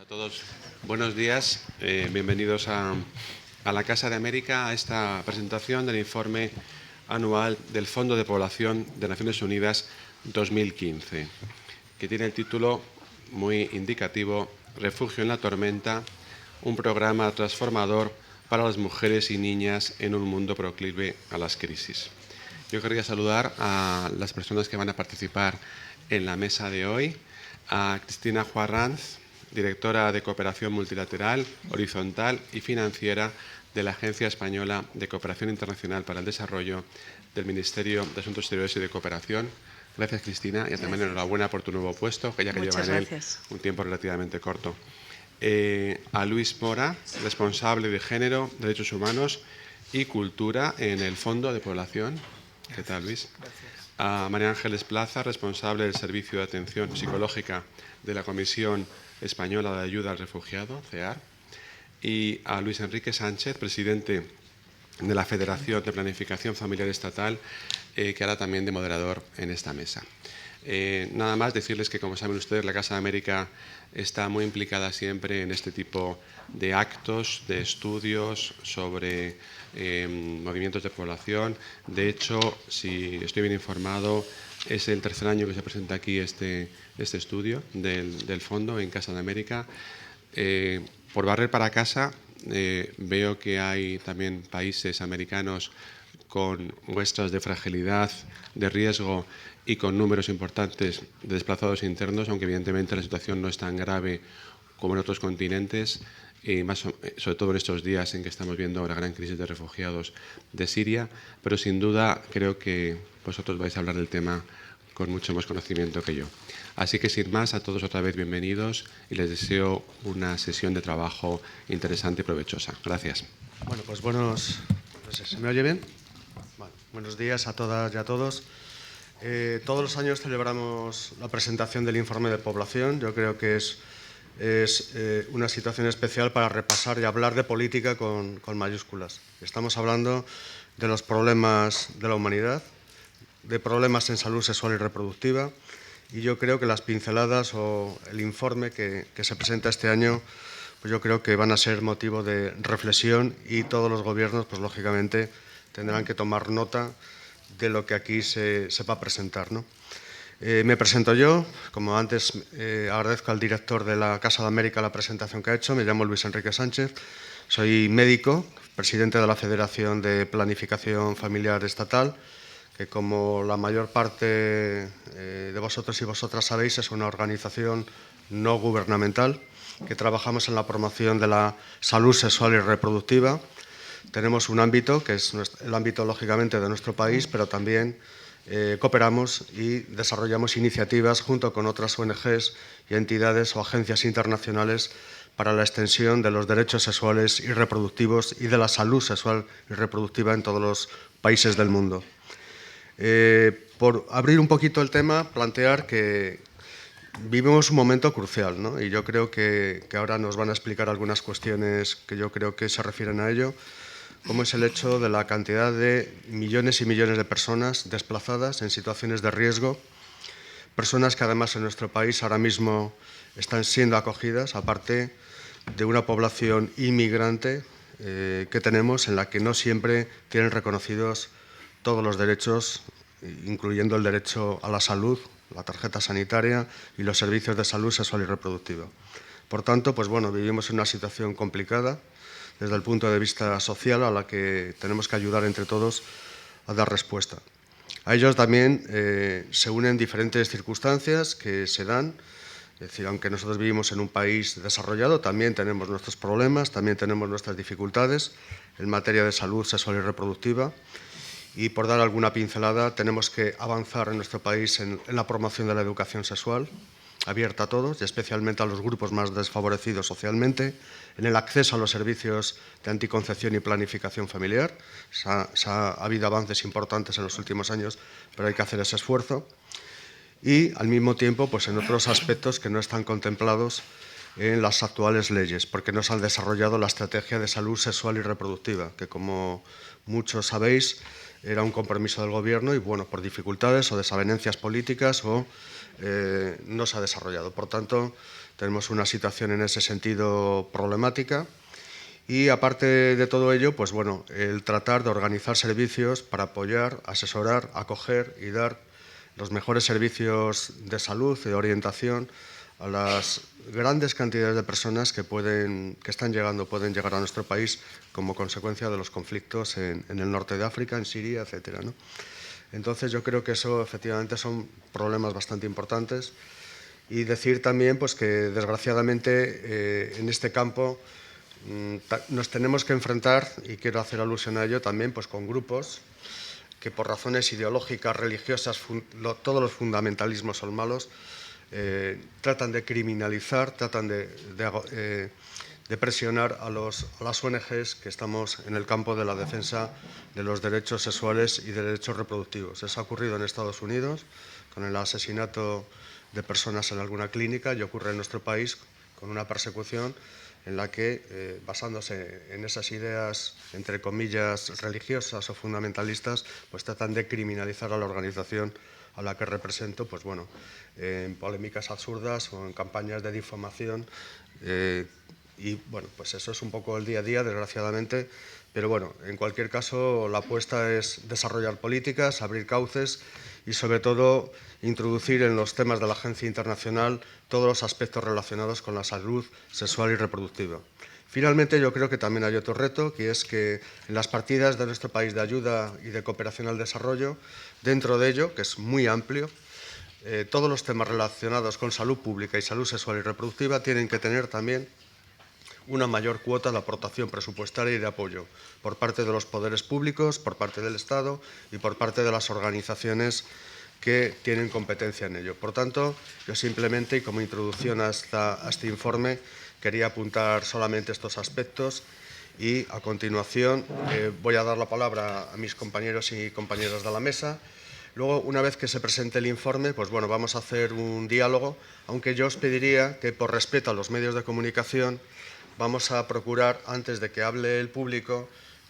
Todos, buenos días. Bienvenidos a la Casa de América, a esta presentación del informe anual del Fondo de Población de Naciones Unidas 2015, que tiene el título muy indicativo: Refugio en la tormenta, un programa transformador para las mujeres y niñas en un mundo proclive a las crisis. Yo querría saludar a las personas que van a participar en la mesa de hoy: a Cristina Juarranz, directora de Cooperación Multilateral, Horizontal y Financiera de la Agencia Española de Cooperación Internacional para el Desarrollo del Ministerio de Asuntos Exteriores y de Cooperación. Gracias, Cristina, y también enhorabuena por tu nuevo puesto, que ya que lleva en él un tiempo relativamente corto. A Luis Mora, responsable de Género, Derechos Humanos y Cultura en el Fondo de Población. ¿Qué tal, Luis? Gracias. A María Ángeles Plaza, responsable del Servicio de Atención Psicológica de la Comisión Española de Ayuda al Refugiado, CEAR, y a Luis Enrique Sánchez, presidente de la Federación de Planificación Familiar Estatal, que hará también de moderador en esta mesa. Nada más decirles que, como saben ustedes, la Casa de América está muy implicada siempre en este tipo de actos, de estudios sobre movimientos de población. De hecho, si estoy bien informado, es el tercer año que se presenta aquí este estudio del fondo en Casa de América. Por barrer para casa, veo que hay también países americanos con muestras de fragilidad, de riesgo y con números importantes de desplazados internos, aunque evidentemente la situación no es tan grave como en otros continentes, y sobre todo en estos días en que estamos viendo la gran crisis de refugiados de Siria. Pero sin duda creo que vosotros vais a hablar del tema con mucho más conocimiento que yo. Así que, sin más, a todos otra vez bienvenidos y les deseo una sesión de trabajo interesante y provechosa. Gracias. Bueno, pues ¿se me oye bien? Bueno, buenos días a todas y a todos. Todos los años celebramos la presentación del informe de población. Yo creo que es una situación especial para repasar y hablar de política con mayúsculas. Estamos hablando de los problemas de la humanidad, de problemas en salud sexual y reproductiva, y yo creo que las pinceladas o el informe que se presenta este año, pues yo creo que van a ser motivo de reflexión, y todos los gobiernos, pues lógicamente, tendrán que tomar nota de lo que aquí se va a presentar, ¿no? Me presento yo. Como antes, agradezco al director de la Casa de América la presentación que ha hecho. Me llamo Luis Enrique Sánchez, soy médico, presidente de la Federación de Planificación Familiar Estatal, que, como la mayor parte de vosotros y vosotras sabéis, es una organización no gubernamental que trabajamos en la promoción de la salud sexual y reproductiva. Tenemos un ámbito que es el ámbito, lógicamente, de nuestro país, pero también cooperamos y desarrollamos iniciativas junto con otras ONGs y entidades o agencias internacionales para la extensión de los derechos sexuales y reproductivos y de la salud sexual y reproductiva en todos los países del mundo. Por abrir un poquito el tema, plantear que vivimos un momento crucial, ¿no? Y yo creo que ahora nos van a explicar algunas cuestiones que yo creo que se refieren a ello, como es el hecho de la cantidad de millones y millones de personas desplazadas en situaciones de riesgo, personas que además en nuestro país ahora mismo están siendo acogidas, aparte de una población inmigrante que tenemos, en la que no siempre tienen reconocidos todos los derechos, incluyendo el derecho a la salud, la tarjeta sanitaria y los servicios de salud sexual y reproductiva. Por tanto, pues bueno, vivimos en una situación complicada desde el punto de vista social, a la que tenemos que ayudar entre todos a dar respuesta. A ellos también se unen diferentes circunstancias que se dan. Es decir, aunque nosotros vivimos en un país desarrollado, también tenemos nuestros problemas, también tenemos nuestras dificultades en materia de salud sexual y reproductiva. Y, por dar alguna pincelada, tenemos que avanzar en nuestro país en la promoción de la educación sexual, abierta a todos y especialmente a los grupos más desfavorecidos socialmente, en el acceso a los servicios de anticoncepción y planificación familiar. Ha habido avances importantes en los últimos años, pero hay que hacer ese esfuerzo. Y, al mismo tiempo, pues en otros aspectos que no están contemplados en las actuales leyes, porque no se ha desarrollado la estrategia de salud sexual y reproductiva, que, como muchos sabéis, era un compromiso del Gobierno y, bueno, por dificultades o desavenencias políticas no se ha desarrollado. Por tanto, Tenemos una situación en ese sentido problemática. Y aparte de todo ello, pues bueno, el tratar de organizar servicios para apoyar, asesorar, acoger y dar los mejores servicios de salud y de orientación a las grandes cantidades de personas que pueden llegar a nuestro país como consecuencia de los conflictos en el norte de África, en Siria, etcétera, ¿no? Entonces yo creo que eso efectivamente son problemas bastante importantes. Y decir también pues, que desgraciadamente en este campo nos tenemos que enfrentar, y quiero hacer alusión a ello también, pues con grupos que por razones ideológicas, religiosas, todos los fundamentalismos son malos, tratan de criminalizar, tratan de presionar a las ONGs que estamos en el campo de la defensa de los derechos sexuales y de derechos reproductivos. Eso ha ocurrido en Estados Unidos con el asesinato de personas en alguna clínica y ocurre en nuestro país con una persecución en la que, basándose en esas ideas, entre comillas, religiosas o fundamentalistas, pues tratan de criminalizar a la organización a la que represento, pues bueno, en polémicas absurdas o en campañas de difamación. Y bueno, pues eso es un poco el día a día, desgraciadamente. Pero bueno, en cualquier caso, la apuesta es desarrollar políticas, abrir cauces y sobre todo introducir en los temas de la Agencia Internacional todos los aspectos relacionados con la salud sexual y reproductiva. Finalmente, yo creo que también hay otro reto, que es que en las partidas de nuestro país de ayuda y de cooperación al desarrollo, dentro de ello, que es muy amplio, todos los temas relacionados con salud pública y salud sexual y reproductiva tienen que tener también una mayor cuota de aportación presupuestaria y de apoyo por parte de los poderes públicos, por parte del Estado y por parte de las organizaciones que tienen competencia en ello. Por tanto, yo simplemente, y como introducción a este informe, quería apuntar solamente estos aspectos y, a continuación, voy a dar la palabra a mis compañeros y compañeras de la mesa. Luego, una vez que se presente el informe, pues bueno, vamos a hacer un diálogo, aunque yo os pediría que, por respeto a los medios de comunicación, vamos a procurar, antes de que hable el público,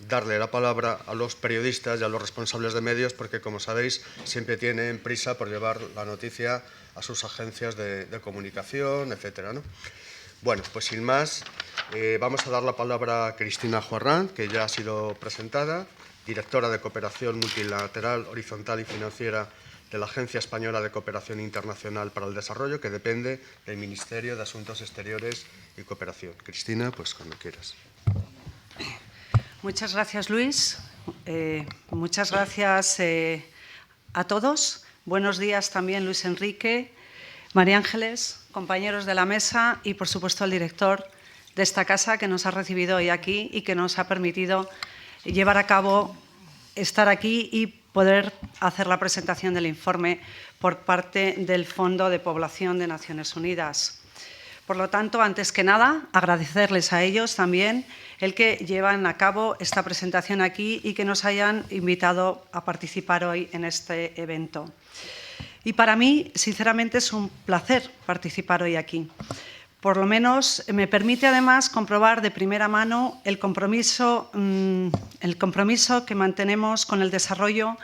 darle la palabra a los periodistas y a los responsables de medios, porque, como sabéis, siempre tienen prisa por llevar la noticia a sus agencias de comunicación, etcétera, ¿no? Bueno, pues sin más, vamos a dar la palabra a Cristina Juarrán, que ya ha sido presentada, directora de Cooperación Multilateral, Horizontal y Financiera de la Agencia Española de Cooperación Internacional para el Desarrollo, que depende del Ministerio de Asuntos Exteriores y Cooperación. Cristina, pues cuando quieras. Muchas gracias, Luis. Muchas gracias a todos. Buenos días también, Luis Enrique, María Ángeles, compañeros de la mesa y, por supuesto, al director de esta casa que nos ha recibido hoy aquí y que nos ha permitido llevar a cabo, estar aquí y poder hacer la presentación del informe por parte del Fondo de Población de Naciones Unidas. Por lo tanto, antes que nada, agradecerles a ellos también el que llevan a cabo esta presentación aquí y que nos hayan invitado a participar hoy en este evento. Y para mí, sinceramente, es un placer participar hoy aquí. Por lo menos me permite además comprobar de primera mano el compromiso que mantenemos con el desarrollo,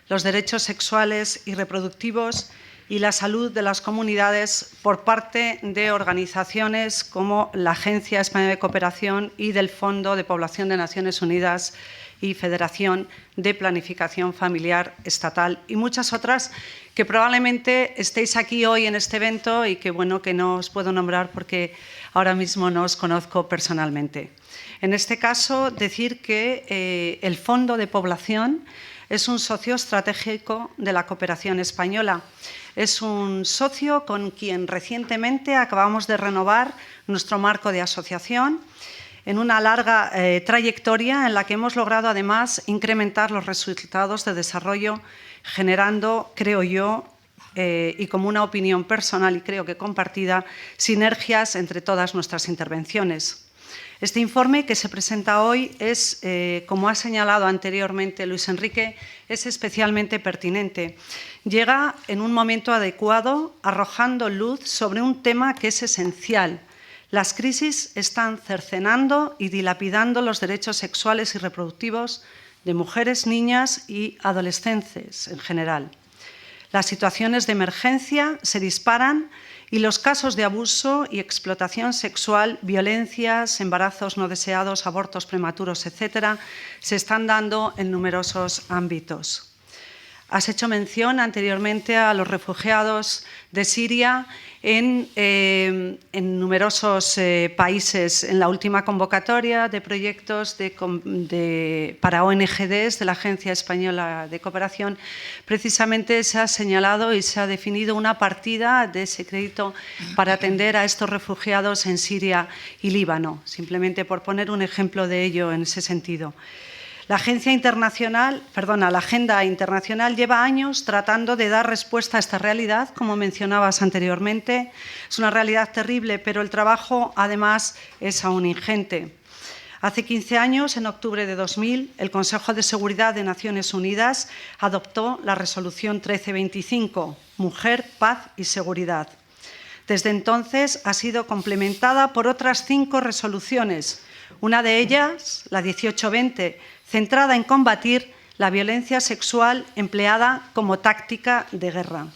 los derechos sexuales y reproductivos y la salud de las comunidades por parte de organizaciones como la Agencia Española de Cooperación y del Fondo de Población de Naciones Unidas y Federación de Planificación Familiar Estatal y muchas otras que probablemente estéis aquí hoy en este evento y que, bueno, que no os puedo nombrar porque ahora mismo no os conozco personalmente. En este caso, decir que el Fondo de Población es un socio estratégico de la cooperación española. Es un socio con quien recientemente acabamos de renovar nuestro marco de asociación en una larga trayectoria en la que hemos logrado además incrementar los resultados de desarrollo generando, creo yo, y como una opinión personal y creo que compartida, sinergias entre todas nuestras intervenciones. Este informe que se presenta hoy es, como ha señalado anteriormente Luis Enrique, es especialmente pertinente. Llega en un momento adecuado, arrojando luz sobre un tema que es esencial. Las crisis están cercenando y dilapidando los derechos sexuales y reproductivos de mujeres, niñas y adolescentes en general. Las situaciones de emergencia se disparan y los casos de abuso y explotación sexual, violencias, embarazos no deseados, abortos prematuros, etcétera, se están dando en numerosos ámbitos. Has hecho mención anteriormente a los refugiados de Siria en numerosos países. En la última convocatoria de proyectos para ONGDs de la Agencia Española de Cooperación, precisamente se ha señalado y se ha definido una partida de ese crédito para atender a estos refugiados en Siria y Líbano, simplemente por poner un ejemplo de ello en ese sentido. La Agenda Internacional lleva años tratando de dar respuesta a esta realidad, como mencionabas anteriormente. Es una realidad terrible, pero el trabajo, además, es aún ingente. Hace 15 años, en octubre de 2000, el Consejo de Seguridad de Naciones Unidas adoptó la Resolución 1325, Mujer, Paz y Seguridad. Desde entonces ha sido complementada por otras 5 resoluciones. Una de ellas, la 1820, centrada en combatir la violencia sexual empleada como táctica de guerra.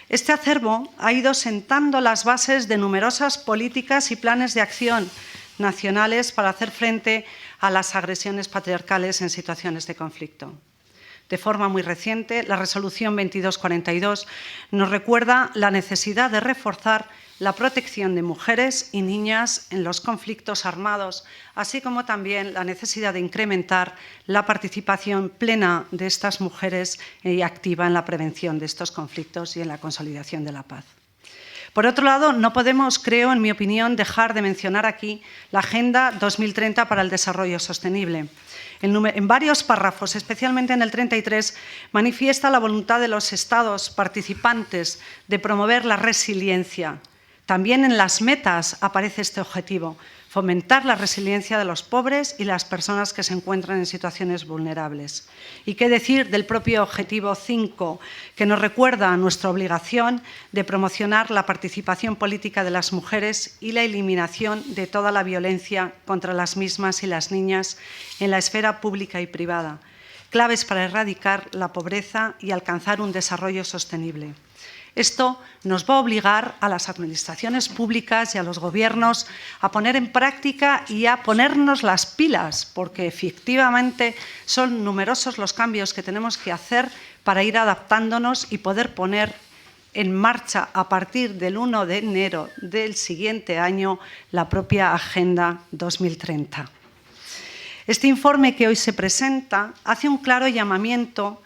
Este acervo ha ido sentando las bases de numerosas políticas y planes de acción nacionales para hacer frente a las agresiones patriarcales en situaciones de conflicto. De forma muy reciente, la Resolución 2242 nos recuerda la necesidad de reforzar la protección de mujeres y niñas en los conflictos armados, así como también la necesidad de incrementar la participación plena de estas mujeres y activa en la prevención de estos conflictos y en la consolidación de la paz. Por otro lado, no podemos, creo, en mi opinión, dejar de mencionar aquí la Agenda 2030 para el Desarrollo Sostenible. En varios párrafos, especialmente en el 33, manifiesta la voluntad de los Estados participantes de promover la resiliencia. También en las metas aparece este objetivo, fomentar la resiliencia de los pobres y las personas que se encuentran en situaciones vulnerables. ¿Y qué decir del propio Objetivo 5, que nos recuerda nuestra obligación de promocionar la participación política de las mujeres y la eliminación de toda la violencia contra las mismas y las niñas en la esfera pública y privada, claves para erradicar la pobreza y alcanzar un desarrollo sostenible? Esto nos va a obligar a las administraciones públicas y a los gobiernos a poner en práctica y a ponernos las pilas, porque efectivamente son numerosos los cambios que tenemos que hacer para ir adaptándonos y poder poner en marcha a partir del 1 de enero del siguiente año la propia Agenda 2030. Este informe que hoy se presenta hace un claro llamamiento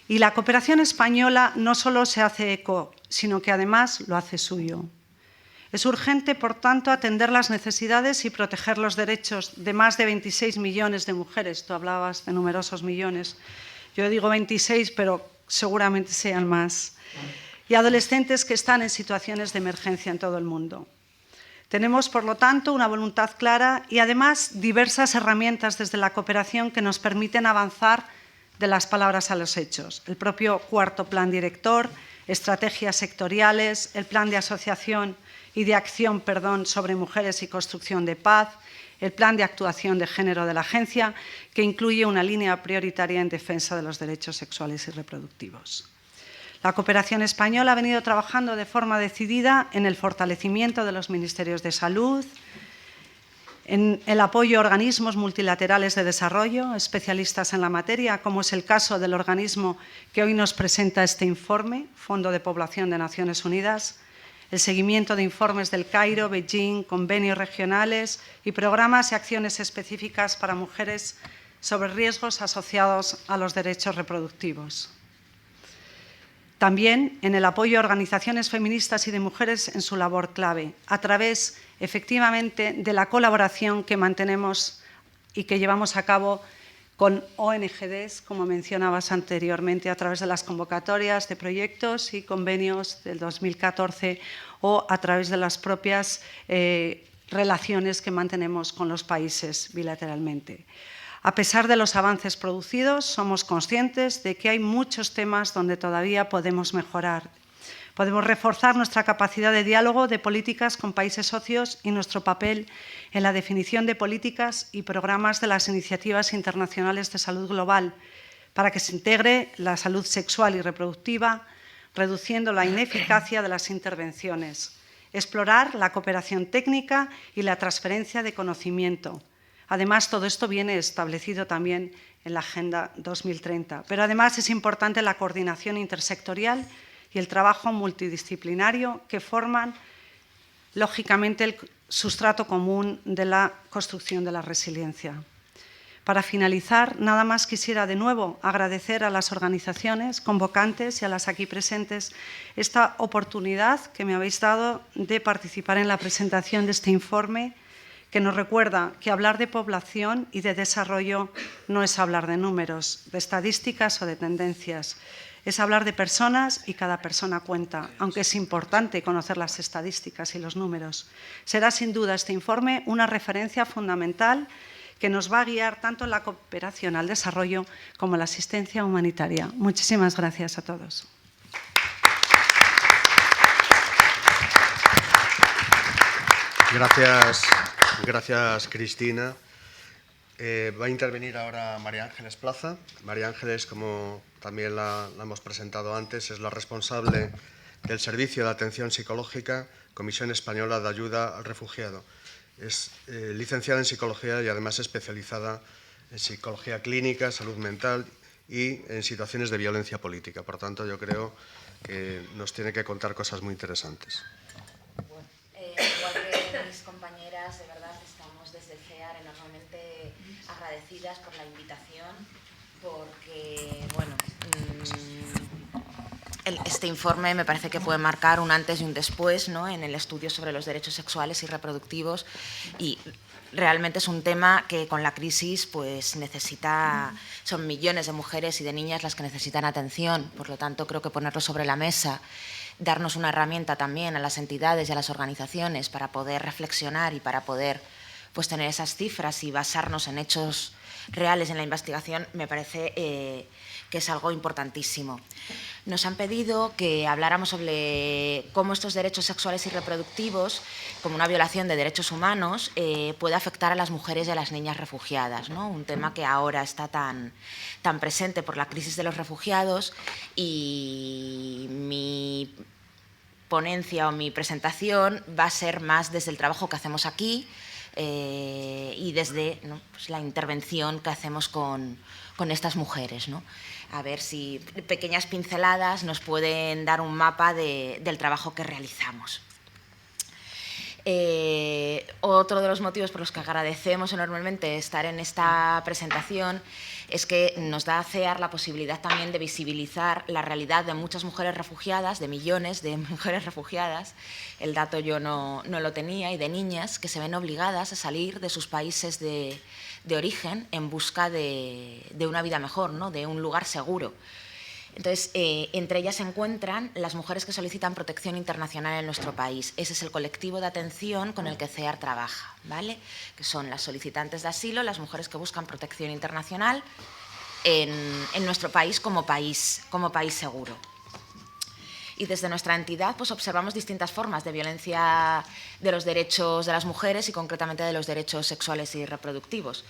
y la cooperación española no solo se hace eco, sino que además lo hace suyo. Es urgente, por tanto, atender las necesidades y proteger los derechos de más de 26 millones de mujeres. Tú hablabas de numerosos millones. Yo digo 26, pero seguramente sean más. Y adolescentes que están en situaciones de emergencia en todo el mundo. Tenemos, por lo tanto, una voluntad clara y, además, diversas herramientas desde la cooperación que nos permiten avanzar de las palabras a los hechos. El propio cuarto plan director, estrategias sectoriales, el plan de asociación y de acción sobre mujeres y construcción de paz, el plan de actuación de género de la agencia, que incluye una línea prioritaria en defensa de los derechos sexuales y reproductivos. La cooperación española ha venido trabajando de forma decidida en el fortalecimiento de los ministerios de salud, en el apoyo a organismos multilaterales de desarrollo, especialistas en la materia, como es el caso del organismo que hoy nos presenta este informe, Fondo de Población de Naciones Unidas, el seguimiento de informes del Cairo, Beijing, convenios regionales y programas y acciones específicas para mujeres sobre riesgos asociados a los derechos reproductivos. También en el apoyo a organizaciones feministas y de mujeres en su labor clave, a través, efectivamente, de la colaboración que mantenemos y que llevamos a cabo con ONGDs, como mencionabas anteriormente, a través de las convocatorias de proyectos y convenios del 2014 o a través de las propias relaciones que mantenemos con los países bilateralmente. A pesar de los avances producidos, somos conscientes de que hay muchos temas donde todavía podemos mejorar. Podemos reforzar nuestra capacidad de diálogo de políticas con países socios y nuestro papel en la definición de políticas y programas de las iniciativas internacionales de salud global para que se integre la salud sexual y reproductiva, reduciendo la ineficacia de las intervenciones. explorar la cooperación técnica y la transferencia de conocimiento. Además, todo esto viene establecido también en la Agenda 2030. Pero además es importante la coordinación intersectorial y el trabajo multidisciplinario que forman, lógicamente, el sustrato común de la construcción de la resiliencia. Para finalizar, nada más quisiera de nuevo agradecer a las organizaciones convocantes y a las aquí presentes esta oportunidad que me habéis dado de participar en la presentación de este informe, que nos recuerda que hablar de población y de desarrollo no es hablar de números, de estadísticas o de tendencias. Es hablar de personas y cada persona cuenta, aunque es importante conocer las estadísticas y los números. Será sin duda este informe una referencia fundamental que nos va a guiar tanto en la cooperación al desarrollo como en la asistencia humanitaria. Muchísimas gracias a todos. Gracias, Cristina. Va a intervenir ahora María Ángeles Plaza. María Ángeles, como también la hemos presentado antes, es la responsable del Servicio de Atención Psicológica, Comisión Española de Ayuda al Refugiado. Es licenciada en Psicología y además especializada en Psicología Clínica, Salud Mental y en situaciones de violencia política. Por tanto, yo creo que nos tiene que contar cosas muy interesantes. Bueno, igual que mis compañeras, de verdad estamos desde el CEAR enormemente agradecidas por la invitación, porque, bueno, este informe me parece que puede marcar un antes y un después, ¿no?, en el estudio sobre los derechos sexuales y reproductivos, y realmente es un tema que con la crisis pues son millones de mujeres y de niñas las que necesitan atención. Por lo tanto, creo que ponerlo sobre la mesa, darnos una herramienta también a las entidades y a las organizaciones para poder reflexionar y para poder pues tener esas cifras y basarnos en hechos reales en la investigación, me parece que es algo importantísimo. Nos han pedido que habláramos sobre cómo estos derechos sexuales y reproductivos, como una violación de derechos humanos, puede afectar a las mujeres y a las niñas refugiadas, ¿no? Un tema que ahora está tan presente por la crisis de los refugiados, y mi ponencia o mi presentación va a ser más desde el trabajo que hacemos aquí y desde, ¿no?, pues la intervención que hacemos con estas mujeres, ¿no? A ver si pequeñas pinceladas nos pueden dar un mapa del trabajo que realizamos. Otro de los motivos por los que agradecemos enormemente estar en esta presentación es que nos da a CEAR la posibilidad también de visibilizar la realidad de muchas mujeres refugiadas, de millones de mujeres refugiadas, el dato yo no lo tenía, y de niñas que se ven obligadas a salir de sus países de origen en busca de una vida mejor, ¿no?, de un lugar seguro. Entonces, entre ellas se encuentran las mujeres que solicitan protección internacional en nuestro país. Ese es el colectivo de atención con el que CEAR trabaja, ¿vale?, que son las solicitantes de asilo, las mujeres que buscan protección internacional en nuestro país como país seguro. Y desde nuestra entidad pues observamos distintas formas de violencia de los derechos de las mujeres y concretamente de los derechos sexuales y reproductivos.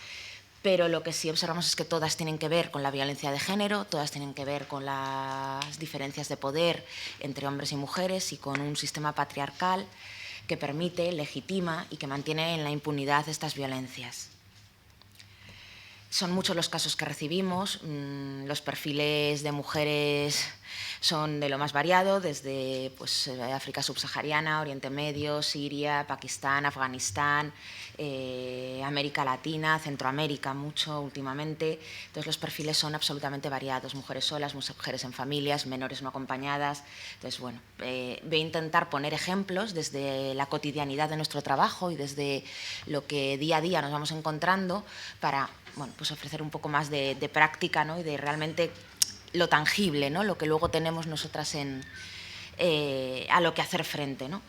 Pero lo que sí observamos es que todas tienen que ver con la violencia de género, todas tienen que ver con las diferencias de poder entre hombres y mujeres y con un sistema patriarcal que permite, legitima y que mantiene en la impunidad estas violencias. Son muchos los casos que recibimos, los perfiles de mujeres son de lo más variado, desde pues, África subsahariana, Oriente Medio, Siria, Pakistán, Afganistán, América Latina, Centroamérica, mucho últimamente. Entonces los perfiles son absolutamente variados, mujeres solas, mujeres en familias, menores no acompañadas. Entonces, bueno, voy a intentar poner ejemplos desde la cotidianidad de nuestro trabajo y desde lo que día a día nos vamos encontrando para, bueno, pues ofrecer un poco más de práctica, ¿no?, y de realmente lo tangible, ¿no?, lo que luego tenemos nosotras a lo que hacer frente, ¿no?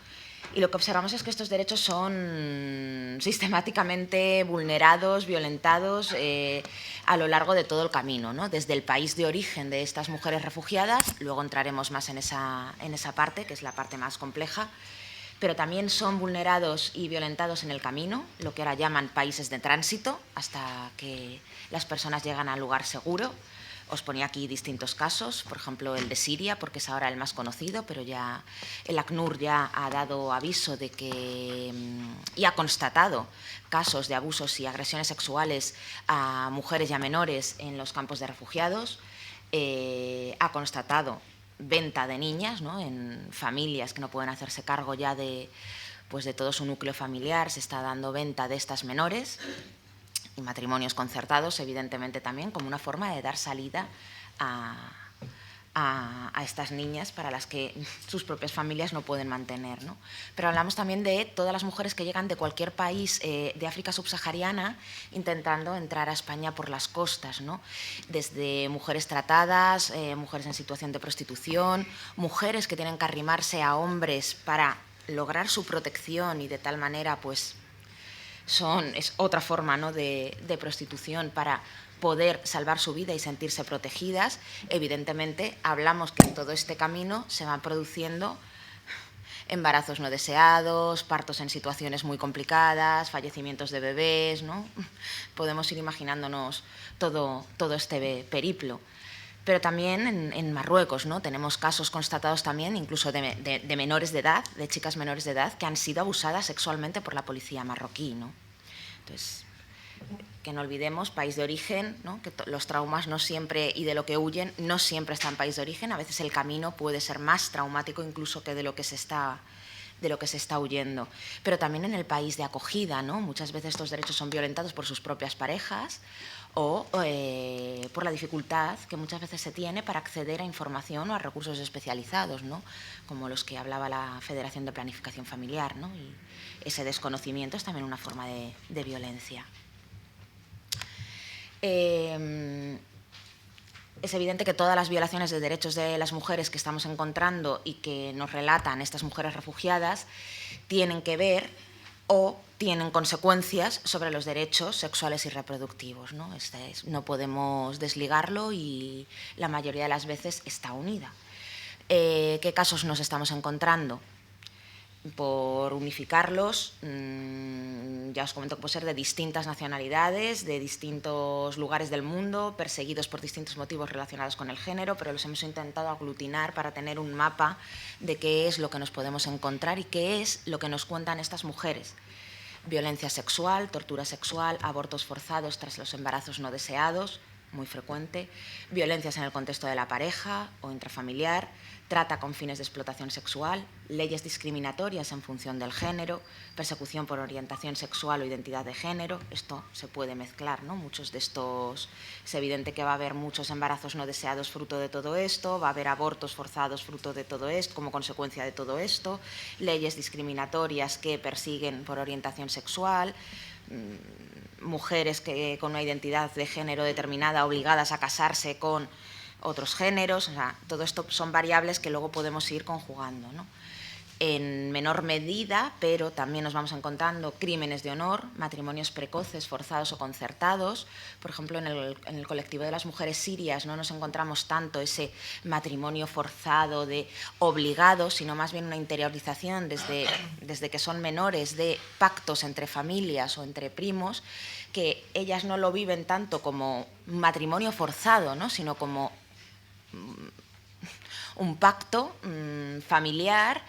Y lo que observamos es que estos derechos son sistemáticamente vulnerados, violentados a lo largo de todo el camino, ¿no?, desde el país de origen de estas mujeres refugiadas, luego entraremos más en esa parte, que es la parte más compleja, pero también son vulnerados y violentados en el camino, lo que ahora llaman países de tránsito, hasta que las personas llegan al lugar seguro, Os ponía aquí distintos casos, por ejemplo el de Siria, porque es ahora el más conocido, pero ya el ACNUR ya ha dado aviso de que y ha constatado casos de abusos y agresiones sexuales a mujeres y a menores en los campos de refugiados. Ha constatado venta de niñas, ¿no?, en familias que no pueden hacerse cargo ya de todo su núcleo familiar. Se está dando venta de estas menores. Y matrimonios concertados, evidentemente, también como una forma de dar salida a estas niñas para las que sus propias familias no pueden mantener, ¿no? Pero hablamos también de todas las mujeres que llegan de cualquier país de África subsahariana intentando entrar a España por las costas, ¿no? Desde mujeres tratadas, mujeres en situación de prostitución, mujeres que tienen que arrimarse a hombres para lograr su protección y de tal manera pues es otra forma, ¿no?, de prostitución para poder salvar su vida y sentirse protegidas. Evidentemente, hablamos que en todo este camino se van produciendo embarazos no deseados, partos en situaciones muy complicadas, fallecimientos de bebés, ¿no? Podemos ir imaginándonos todo este periplo. Pero también en Marruecos, ¿no?, tenemos casos constatados también incluso de menores de edad, de chicas menores de edad, que han sido abusadas sexualmente por la policía marroquí, ¿no? Entonces, que no olvidemos, país de origen, ¿no?, que los traumas no siempre, y de lo que huyen, no siempre está en país de origen. A veces el camino puede ser más traumático incluso que de lo que se está huyendo. Pero también en el país de acogida, ¿no? Muchas veces estos derechos son violentados por sus propias parejas o por la dificultad que muchas veces se tiene para acceder a información o a recursos especializados, ¿no?, como los que hablaba la Federación de Planificación Familiar, ¿no? Y ese desconocimiento es también una forma de violencia. Es evidente que todas las violaciones de derechos de las mujeres que estamos encontrando y que nos relatan estas mujeres refugiadas tienen que ver o tienen consecuencias sobre los derechos sexuales y reproductivos, ¿no? No podemos desligarlo y la mayoría de las veces está unida. ¿Qué casos nos estamos encontrando? Por unificarlos, ya os comento que puede ser de distintas nacionalidades, de distintos lugares del mundo, perseguidos por distintos motivos relacionados con el género, pero los hemos intentado aglutinar para tener un mapa de qué es lo que nos podemos encontrar y qué es lo que nos cuentan estas mujeres. Violencia sexual, tortura sexual, abortos forzados tras los embarazos no deseados, muy frecuente, violencias en el contexto de la pareja o intrafamiliar, trata con fines de explotación sexual, leyes discriminatorias en función del género, persecución por orientación sexual o identidad de género. Esto se puede mezclar, ¿no? Muchos de estos, es evidente que va a haber muchos embarazos no deseados fruto de todo esto, va a haber abortos forzados fruto de todo esto, como consecuencia de todo esto, leyes discriminatorias que persiguen por orientación sexual, mujeres que con una identidad de género determinada obligadas a casarse con otros géneros. O sea, todo esto son variables que luego podemos ir conjugando, ¿no? En menor medida, pero también nos vamos encontrando crímenes de honor, matrimonios precoces, forzados o concertados. Por ejemplo, en el colectivo de las mujeres sirias no nos encontramos tanto ese matrimonio forzado de obligado, sino más bien una interiorización desde que son menores de pactos entre familias o entre primos, que ellas no lo viven tanto como matrimonio forzado, ¿no?, sino como un pacto familiar.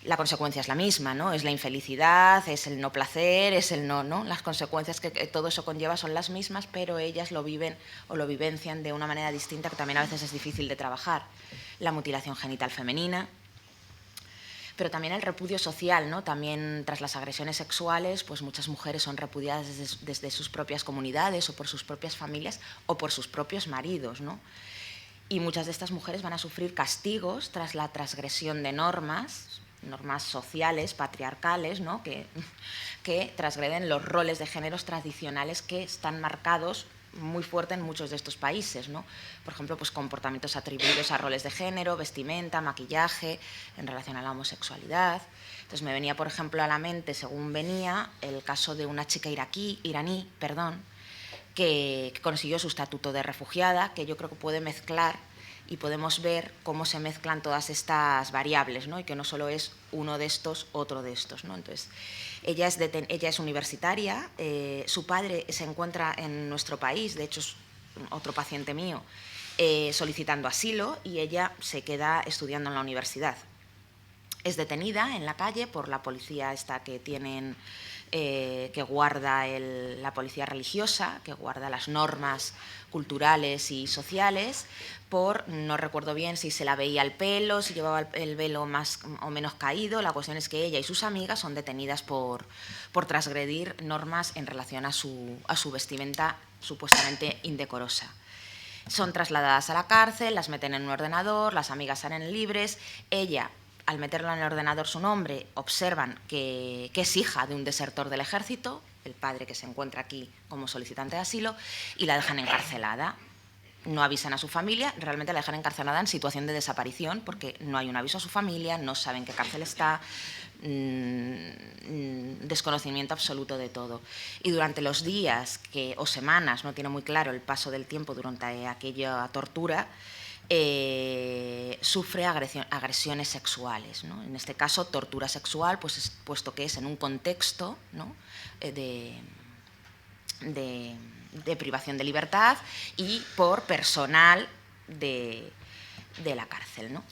La consecuencia es la misma, ¿no? Es la infelicidad, es el no placer, es el no. Las consecuencias que todo eso conlleva son las mismas, pero ellas lo viven o lo vivencian de una manera distinta, que también a veces es difícil de trabajar. La mutilación genital femenina, pero también el repudio social, ¿no? También tras las agresiones sexuales, pues muchas mujeres son repudiadas desde sus propias comunidades o por sus propias familias o por sus propios maridos, ¿no? Y muchas de estas mujeres van a sufrir castigos tras la transgresión de normas sociales, patriarcales, ¿no?, que transgreden los roles de géneros tradicionales que están marcados muy fuerte en muchos de estos países, ¿no? Por ejemplo, pues comportamientos atribuidos a roles de género, vestimenta, maquillaje, en relación a la homosexualidad. Entonces me venía, por ejemplo, a la mente, según venía, el caso de una chica iraní, que consiguió su estatuto de refugiada, que yo creo que puede mezclar y podemos ver cómo se mezclan todas estas variables, ¿no? Y que no solo es uno de estos, otro de estos, ¿no? Entonces, ella es universitaria, su padre se encuentra en nuestro país, de hecho es otro paciente mío, solicitando asilo y ella se queda estudiando en la universidad. Es detenida en la calle por la policía esta que tienen, que guarda la policía religiosa, que guarda las normas culturales y sociales, por, no recuerdo bien si se la veía el pelo, si llevaba el velo más o menos caído. La cuestión es que ella y sus amigas son detenidas por transgredir normas en relación a su vestimenta supuestamente indecorosa. Son trasladadas a la cárcel, las meten en un ordenador, las amigas salen libres. Ella, al meterla en el ordenador su nombre, observan que es hija de un desertor del ejército, el padre que se encuentra aquí como solicitante de asilo, y la dejan encarcelada. No avisan a su familia, realmente la dejan encarcelada en situación de desaparición, porque no hay un aviso a su familia, no saben qué cárcel está, desconocimiento absoluto de todo. Y durante los días o semanas, no tiene muy claro el paso del tiempo durante aquella tortura, sufre agresiones sexuales, ¿no? En este caso, tortura sexual, puesto que es en un contexto, ¿no?, de privación de libertad y por personal de la cárcel, ¿no?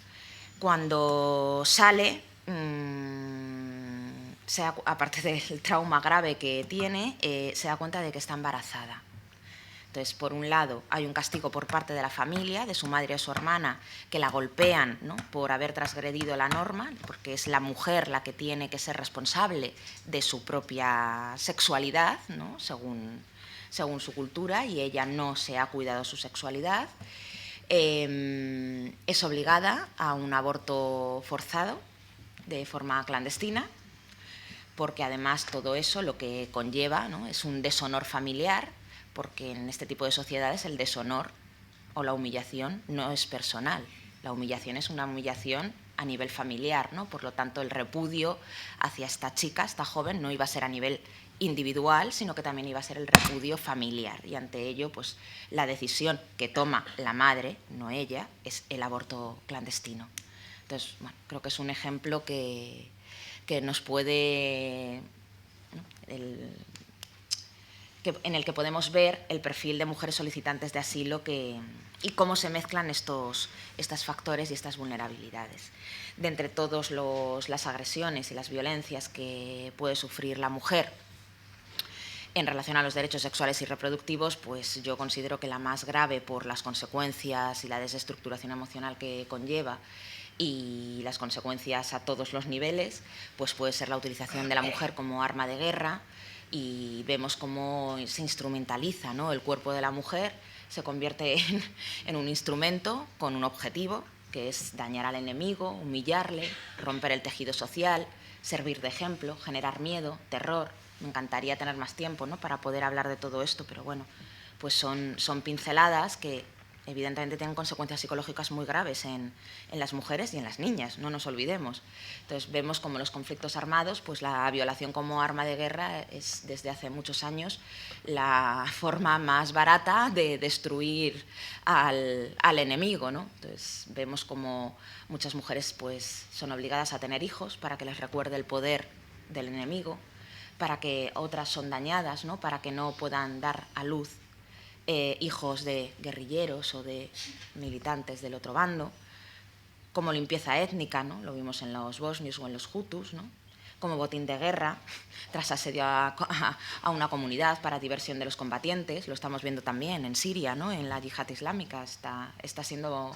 Cuando sale, aparte del trauma grave que tiene, se da cuenta de que está embarazada. Entonces, por un lado, hay un castigo por parte de la familia, de su madre y su hermana, que la golpean, ¿no?, por haber transgredido la norma, porque es la mujer la que tiene que ser responsable de su propia sexualidad, ¿no?, según su cultura, y ella no se ha cuidado su sexualidad. Es obligada a un aborto forzado de forma clandestina, porque además todo eso lo que conlleva, ¿no?, es un deshonor familiar, porque en este tipo de sociedades el deshonor o la humillación no es personal. La humillación es una humillación a nivel familiar, ¿no? Por lo tanto, el repudio hacia esta chica, esta joven, no iba a ser a nivel individual, sino que también iba a ser el repudio familiar. Y ante ello, pues la decisión que toma la madre, no ella, es el aborto clandestino. Entonces, bueno, creo que es un ejemplo que nos puede, ¿no?, en el que podemos ver el perfil de mujeres solicitantes de asilo y cómo se mezclan estos factores y estas vulnerabilidades. De entre todas las agresiones y las violencias que puede sufrir la mujer en relación a los derechos sexuales y reproductivos, pues yo considero que la más grave, por las consecuencias y la desestructuración emocional que conlleva y las consecuencias a todos los niveles, pues puede ser la utilización de la mujer como arma de guerra. Y vemos cómo se instrumentaliza, ¿no?, el cuerpo de la mujer, se convierte en un instrumento con un objetivo, que es dañar al enemigo, humillarle, romper el tejido social, servir de ejemplo, generar miedo, terror. Me encantaría tener más tiempo, ¿no?, para poder hablar de todo esto, pero bueno, pues son pinceladas que evidentemente tienen consecuencias psicológicas muy graves en las mujeres y en las niñas, no nos olvidemos. Entonces vemos como los conflictos armados, pues la violación como arma de guerra es desde hace muchos años la forma más barata de destruir al enemigo, ¿no? Entonces vemos como muchas mujeres pues son obligadas a tener hijos para que les recuerde el poder del enemigo, para que otras son dañadas, ¿no?, para que no puedan dar a luz hijos de guerrilleros o de militantes del otro bando, como limpieza étnica, ¿no?, lo vimos en los bosnios o en los hutus, ¿no?, como botín de guerra tras asedio a una comunidad para diversión de los combatientes. Lo estamos viendo también en Siria, ¿no?, en la yihad islámica. Está siendo...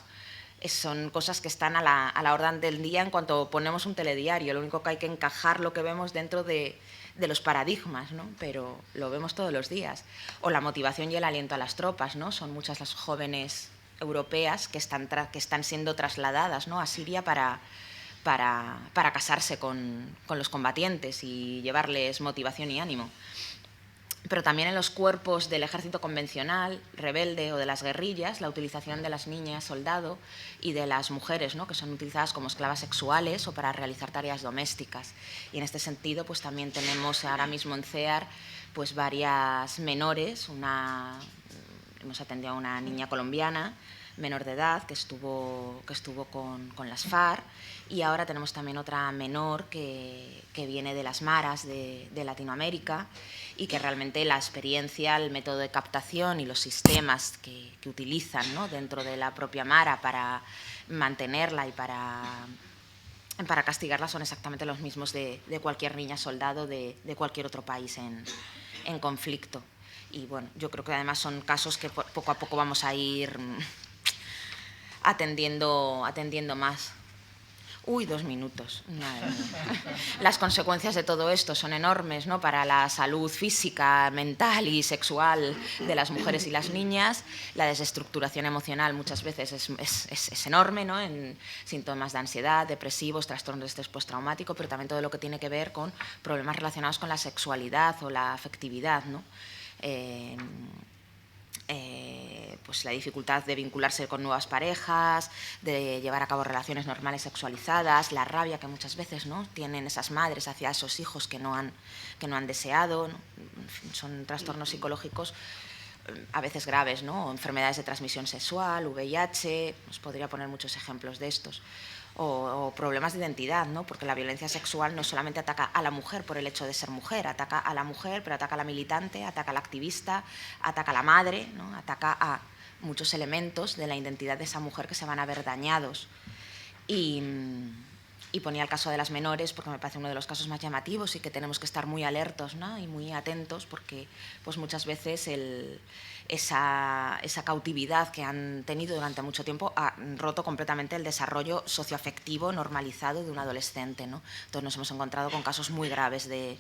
Son cosas que están a la orden del día en cuanto ponemos un telediario. Lo único que hay que encajar lo que vemos dentro de los paradigmas, ¿no?, pero lo vemos todos los días. O la motivación y el aliento a las tropas, ¿no? Son muchas las jóvenes europeas que están siendo trasladadas, ¿no?, a Siria para casarse con los combatientes y llevarles motivación y ánimo. Pero también en los cuerpos del ejército convencional, rebelde, o de las guerrillas, la utilización de las niñas soldado y de las mujeres, ¿no?, que son utilizadas como esclavas sexuales o para realizar tareas domésticas. Y en este sentido, pues también tenemos ahora mismo en CEAR pues varias menores. Hemos atendido a una niña colombiana menor de edad que estuvo con las FARC Y ahora tenemos también otra menor que viene de las maras de Latinoamérica y que realmente la experiencia, el método de captación y los sistemas que utilizan, ¿no?, dentro de la propia mara para mantenerla y para castigarla son exactamente los mismos de cualquier niña soldado de cualquier otro país en conflicto. Y bueno, yo creo que además son casos que poco a poco vamos a ir atendiendo más. Uy, 2 minutos. Las consecuencias de todo esto son enormes, ¿no?, para la salud física, mental y sexual de las mujeres y las niñas. La desestructuración emocional muchas veces es enorme, ¿no?, en síntomas de ansiedad, depresivos, trastornos de estrés postraumático, pero también todo lo que tiene que ver con problemas relacionados con la sexualidad o la afectividad, ¿no? Pues la dificultad de vincularse con nuevas parejas, de llevar a cabo relaciones normales sexualizadas, la rabia que muchas veces, ¿no?, tienen esas madres hacia esos hijos que no han deseado, ¿no? En fin, son trastornos psicológicos a veces graves, ¿no?, o enfermedades de transmisión sexual, VIH, os podría poner muchos ejemplos de estos. O problemas de identidad, ¿no?, porque la violencia sexual no solamente ataca a la mujer por el hecho de ser mujer, ataca a la mujer, pero ataca a la militante, ataca a la activista, ataca a la madre, ¿no?, ataca a muchos elementos de la identidad de esa mujer que se van a ver dañados. Y ponía el caso de las menores porque me parece uno de los casos más llamativos y que tenemos que estar muy alertos, ¿no?, y muy atentos porque pues muchas veces esa cautividad que han tenido durante mucho tiempo ha roto completamente el desarrollo socioafectivo normalizado de un adolescente, ¿no? Entonces nos hemos encontrado con casos muy graves de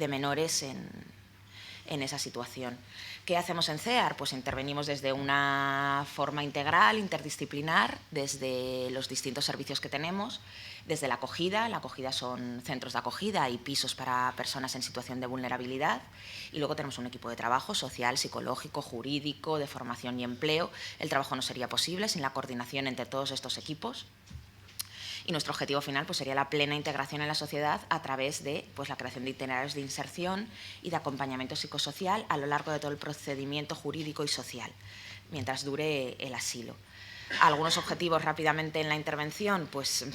menores en esa situación. ¿Qué hacemos en CEAR? Pues intervenimos desde una forma integral, interdisciplinar, desde los distintos servicios que tenemos, desde la acogida son centros de acogida y pisos para personas en situación de vulnerabilidad, y luego tenemos un equipo de trabajo social, psicológico, jurídico, de formación y empleo. El trabajo no sería posible sin la coordinación entre todos estos equipos. Y nuestro objetivo final pues, sería la plena integración en la sociedad a través de pues, la creación de itinerarios de inserción y de acompañamiento psicosocial a lo largo de todo el procedimiento jurídico y social, mientras dure el asilo. Algunos objetivos rápidamente en la intervención, pues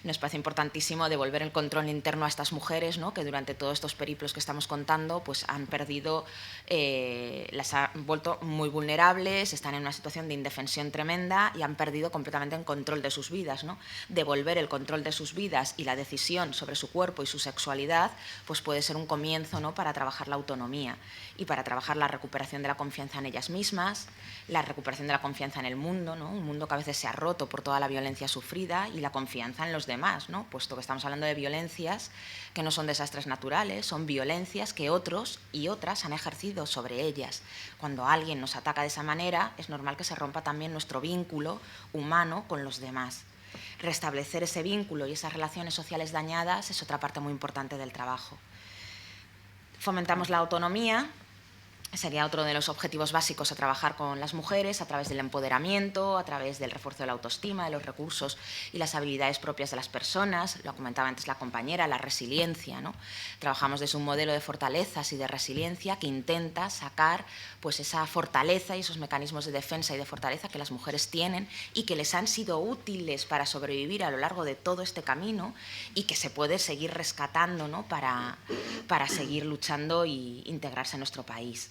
nos parece importantísimo devolver el control interno a estas mujeres, ¿no?, que durante todos estos periplos que estamos contando pues han perdido, las han vuelto muy vulnerables, están en una situación de indefensión tremenda y han perdido completamente el control de sus vidas, ¿no? Devolver el control de sus vidas y la decisión sobre su cuerpo y su sexualidad pues puede ser un comienzo, ¿no?, para trabajar la autonomía y para trabajar la recuperación de la confianza en ellas mismas, la recuperación de la confianza en el mundo, ¿no?, un mundo que a veces se ha roto por toda la violencia sufrida, y la confianza en los demás, ¿no?, puesto que estamos hablando de violencias que no son desastres naturales, son violencias que otros y otras han ejercido sobre ellas. Cuando alguien nos ataca de esa manera, es normal que se rompa también nuestro vínculo humano con los demás. Restablecer ese vínculo y esas relaciones sociales dañadas es otra parte muy importante del trabajo. Fomentamos la autonomía. Sería otro de los objetivos básicos a trabajar con las mujeres a través del empoderamiento, a través del refuerzo de la autoestima, de los recursos y las habilidades propias de las personas. Lo comentaba antes la compañera, la resiliencia, ¿no? Trabajamos desde un modelo de fortalezas y de resiliencia que intenta sacar pues, esa fortaleza y esos mecanismos de defensa y de fortaleza que las mujeres tienen y que les han sido útiles para sobrevivir a lo largo de todo este camino y que se puede seguir rescatando, ¿no?, para seguir luchando e integrarse en nuestro país.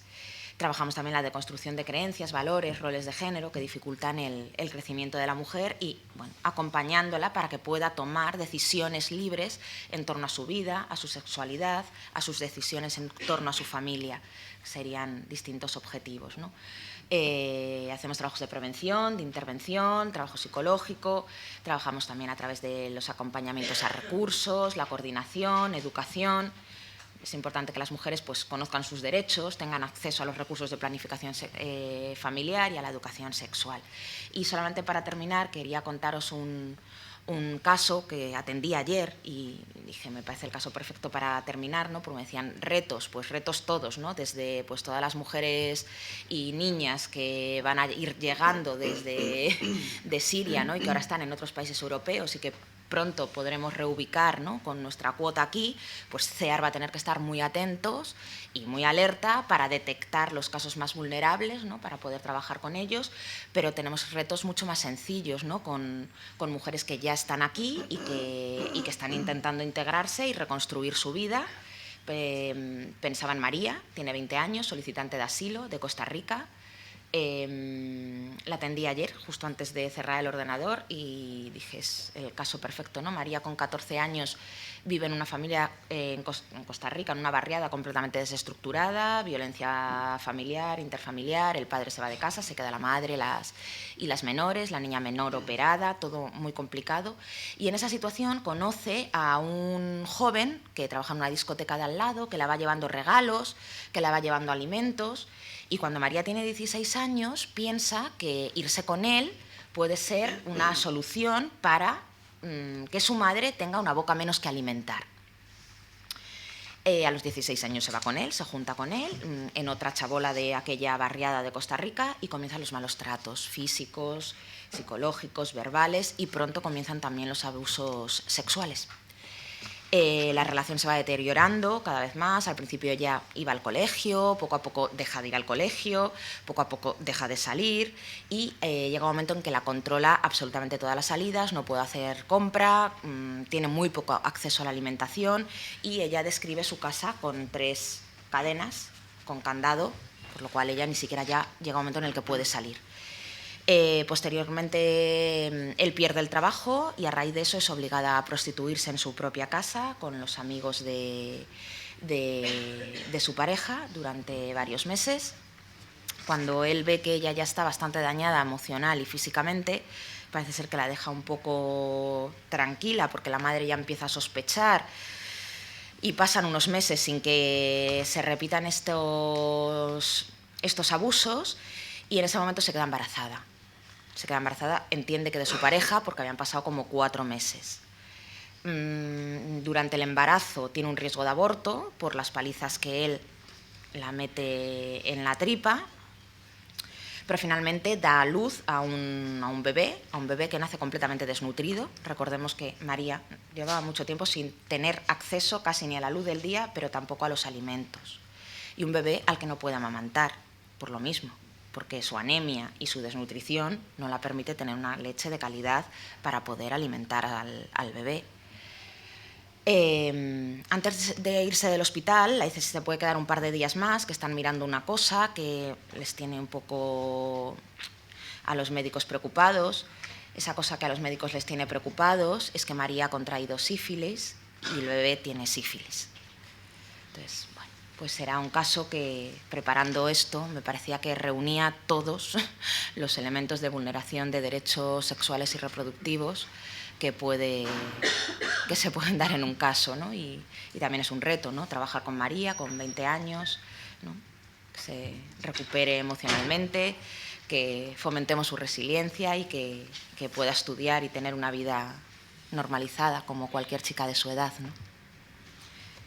Trabajamos también la deconstrucción de creencias, valores, roles de género que dificultan el crecimiento de la mujer y bueno, acompañándola para que pueda tomar decisiones libres en torno a su vida, a su sexualidad, a sus decisiones en torno a su familia. Serían distintos objetivos, ¿no? Hacemos trabajos de prevención, de intervención, trabajo psicológico, trabajamos también a través de los acompañamientos a recursos, la coordinación, educación. Es importante que las mujeres pues, conozcan sus derechos, tengan acceso a los recursos de planificación familiar y a la educación sexual. Y solamente para terminar, quería contaros un caso que atendí ayer y dije, me parece el caso perfecto para terminar, ¿no?, porque me decían retos, pues retos todos, ¿no?, desde pues, todas las mujeres y niñas que van a ir llegando desde de Siria, ¿no?, y que ahora están en otros países europeos y que pronto podremos reubicar, ¿no?, con nuestra cuota aquí, pues CEAR va a tener que estar muy atentos y muy alerta para detectar los casos más vulnerables, ¿no?, para poder trabajar con ellos, pero tenemos retos mucho más sencillos, ¿no?, con mujeres que ya están aquí y que están intentando integrarse y reconstruir su vida. Pensaba en María, tiene 20 años, solicitante de asilo de Costa Rica. La atendí ayer, justo antes de cerrar el ordenador, y dije, es el caso perfecto, ¿no? María, con 14 años, vive en una familia en Costa Rica, en una barriada completamente desestructurada, violencia familiar, interfamiliar, el padre se va de casa, se queda la madre y las menores, la niña menor operada, todo muy complicado. Y en esa situación conoce a un joven que trabaja en una discoteca de al lado, que la va llevando regalos, que la va llevando alimentos. Y cuando María tiene 16 años, piensa que irse con él puede ser una solución para que su madre tenga una boca menos que alimentar. A los 16 años se va con él, se junta con él, en otra chabola de aquella barriada de Costa Rica, y comienzan los malos tratos físicos, psicológicos, verbales, y pronto comienzan también los abusos sexuales. La relación se va deteriorando cada vez más. Al principio ella iba al colegio, poco a poco deja de ir al colegio, poco a poco deja de salir, y llega un momento en que la controla absolutamente todas las salidas, no puede hacer compra, tiene muy poco acceso a la alimentación, y ella describe su casa con 3 cadenas, con candado, por lo cual ella ni siquiera ya llega un momento en el que puede salir. Posteriormente él pierde el trabajo y a raíz de eso es obligada a prostituirse en su propia casa con los amigos de su pareja durante varios meses. Cuando él ve que ella ya está bastante dañada emocional y físicamente, parece ser que la deja un poco tranquila porque la madre ya empieza a sospechar, y pasan unos meses sin que se repitan estos abusos, y en ese momento se queda embarazada. Se queda embarazada, entiende que de su pareja, porque habían pasado como 4 meses. Durante el embarazo tiene un riesgo de aborto por las palizas que él la mete en la tripa, pero finalmente da a luz a un bebé que nace completamente desnutrido. Recordemos que María llevaba mucho tiempo sin tener acceso casi ni a la luz del día, pero tampoco a los alimentos. Y un bebé al que no puede amamantar, por lo mismo, porque su anemia y su desnutrición no la permite tener una leche de calidad para poder alimentar al bebé. Antes de irse del hospital, la dice si se puede quedar un par de días más, que están mirando una cosa que les tiene un poco a los médicos preocupados. Esa cosa que a los médicos les tiene preocupados es que María ha contraído sífilis y el bebé tiene sífilis. Entonces, bueno, pues será un caso que, preparando esto, me parecía que reunía todos los elementos de vulneración de derechos sexuales y reproductivos que se pueden dar en un caso, ¿no? Y también es un reto, ¿no?, trabajar con María, con 20 años, ¿no?, que se recupere emocionalmente, que fomentemos su resiliencia y que pueda estudiar y tener una vida normalizada como cualquier chica de su edad, ¿no?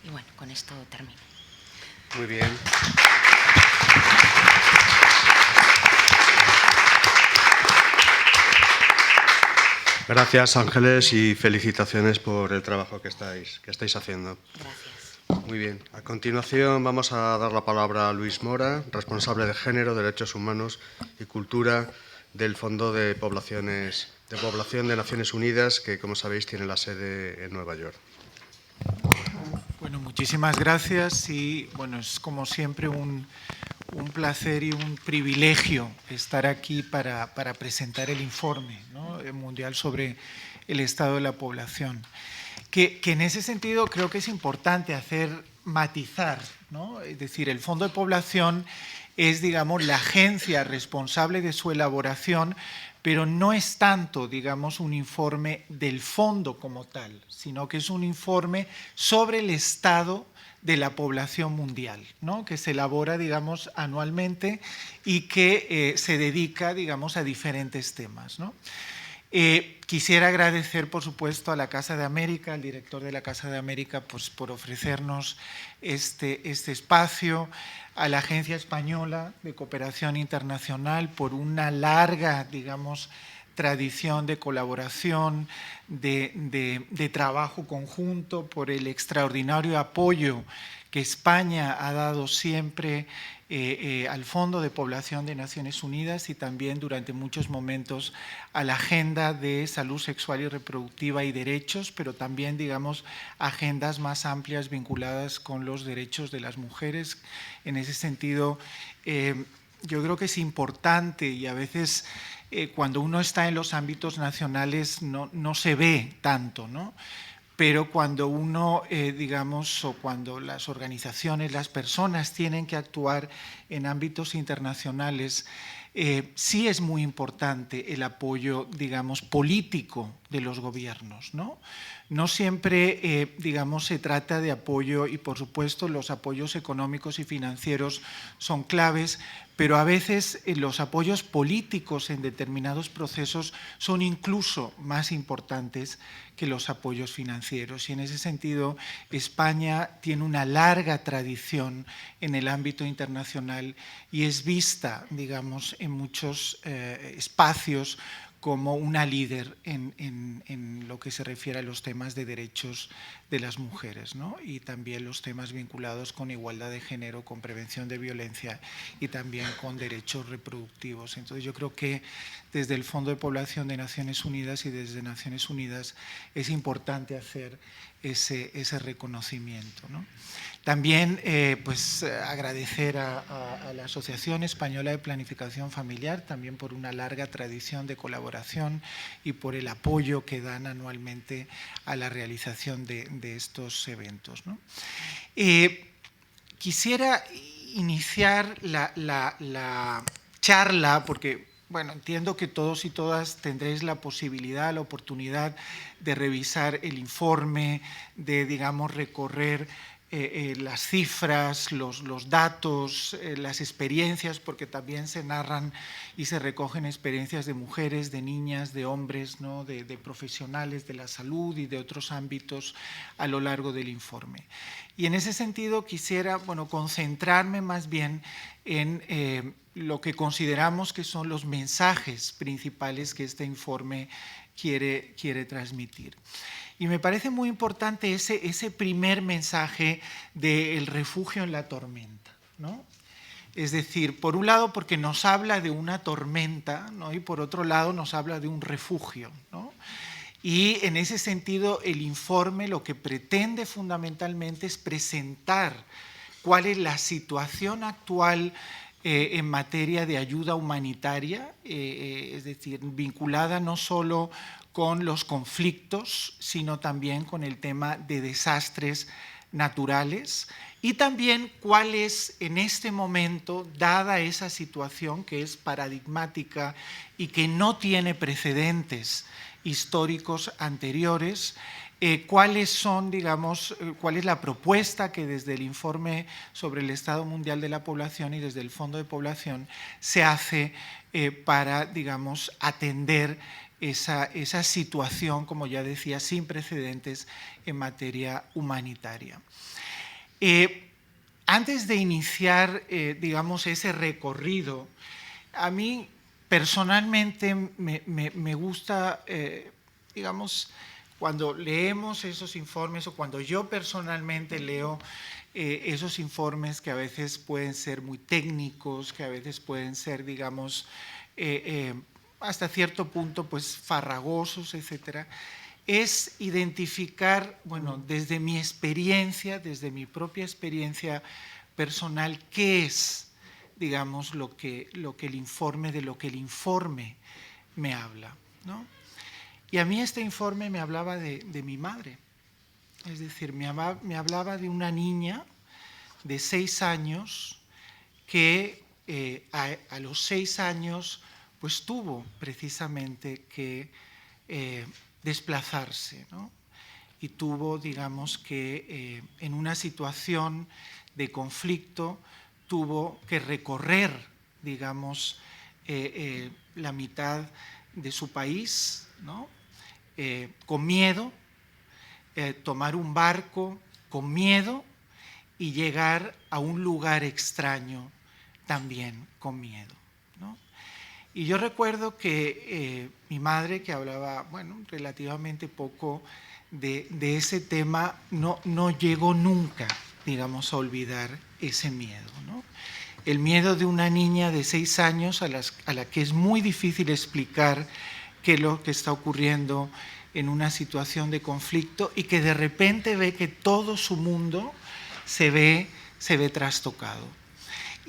Y bueno, con esto termino. Muy bien. Gracias, Ángeles, y felicitaciones por el trabajo que estáis haciendo. Gracias. Muy bien. A continuación vamos a dar la palabra a Luis Mora, responsable de Género, Derechos Humanos y Cultura del Fondo de Población de Naciones Unidas, que, como sabéis, tiene la sede en Nueva York. Bueno, muchísimas gracias y bueno, es como siempre un placer y un privilegio estar aquí para presentar el informe, ¿no?, mundial sobre el estado de la población. Que en ese sentido creo que es importante matizar, ¿no? Es decir, el Fondo de Población es, digamos, la agencia responsable de su elaboración, pero no es tanto, digamos, un informe del fondo como tal, sino que es un informe sobre el estado de la población mundial, ¿no?, que se elabora, digamos, anualmente y que se dedica, digamos, a diferentes temas, ¿no? Quisiera agradecer, por supuesto, a la Casa de América, al director de la Casa de América, pues, por ofrecernos este espacio, a la Agencia Española de Cooperación Internacional por una larga, digamos, tradición de colaboración, de trabajo conjunto, por el extraordinario apoyo que España ha dado siempre al Fondo de Población de Naciones Unidas y también durante muchos momentos a la agenda de salud sexual y reproductiva y derechos, pero también, digamos, agendas más amplias vinculadas con los derechos de las mujeres. En ese sentido, yo creo que es importante, y a veces cuando uno está en los ámbitos nacionales no se ve tanto, ¿no? Pero cuando uno, digamos, o cuando las organizaciones, las personas tienen que actuar en ámbitos internacionales, sí es muy importante el apoyo, digamos, político de los gobiernos, ¿no? No siempre, digamos, se trata de apoyo, y por supuesto los apoyos económicos y financieros son claves, pero a veces los apoyos políticos en determinados procesos son incluso más importantes que los apoyos financieros. Y en ese sentido, España tiene una larga tradición en el ámbito internacional y es vista, digamos, en muchos espacios como una líder en lo que se refiere a los temas de derechos de las mujeres, ¿no? Y también los temas vinculados con igualdad de género, con prevención de violencia y también con derechos reproductivos. Entonces yo creo que desde el Fondo de Población de Naciones Unidas y desde Naciones Unidas es importante hacer ese reconocimiento, ¿no? También pues, agradecer a la Asociación Española de Planificación Familiar también por una larga tradición de colaboración y por el apoyo que dan anualmente a la realización de estos eventos, ¿no? Quisiera iniciar la charla porque, bueno, entiendo que todos y todas tendréis la posibilidad, la oportunidad de revisar el informe, de, digamos, recorrer las cifras, los datos, las experiencias, porque también se narran y se recogen experiencias de mujeres, de niñas, de hombres, ¿no? de profesionales de la salud y de otros ámbitos a lo largo del informe. Y en ese sentido quisiera, bueno, concentrarme más bien en lo que consideramos que son los mensajes principales que este informe quiere transmitir. Y me parece muy importante ese primer mensaje del refugio en la tormenta, ¿no? Es decir, por un lado porque nos habla de una tormenta, ¿no? Y por otro lado nos habla de un refugio, ¿no? Y en ese sentido el informe lo que pretende fundamentalmente es presentar cuál es la situación actual en materia de ayuda humanitaria, es decir, vinculada no solo con los conflictos, sino también con el tema de desastres naturales y también cuál es en este momento, dada esa situación que es paradigmática y que no tiene precedentes históricos anteriores, cuáles son, digamos, cuál es la propuesta que desde el informe sobre el Estado Mundial de la Población y desde el Fondo de Población se hace para, digamos, atender esa situación, como ya decía, sin precedentes en materia humanitaria. Antes de iniciar, digamos, ese recorrido, a mí personalmente me gusta, digamos, cuando leemos esos informes o cuando yo personalmente leo esos informes que a veces pueden ser muy técnicos, que a veces pueden ser, digamos, hasta cierto punto, pues farragosos, etcétera, es identificar, bueno, desde mi experiencia, desde mi propia experiencia personal, qué es, digamos, lo que el informe me habla, ¿no? Y a mí este informe me hablaba de mi madre, es decir, me hablaba de una niña de 6 años que a los 6 años pues tuvo precisamente que desplazarse, ¿no? Y tuvo, digamos, que en una situación de conflicto tuvo que recorrer, digamos, la mitad de su país, ¿no? Con miedo, tomar un barco con miedo y llegar a un lugar extraño también con miedo, ¿no? Y yo recuerdo que mi madre, que hablaba, bueno, relativamente poco de ese tema, no llegó nunca, digamos, a olvidar ese miedo, ¿no? El miedo de una niña de 6 años a la que es muy difícil explicar qué es lo que está ocurriendo en una situación de conflicto y que de repente ve que todo su mundo se ve trastocado.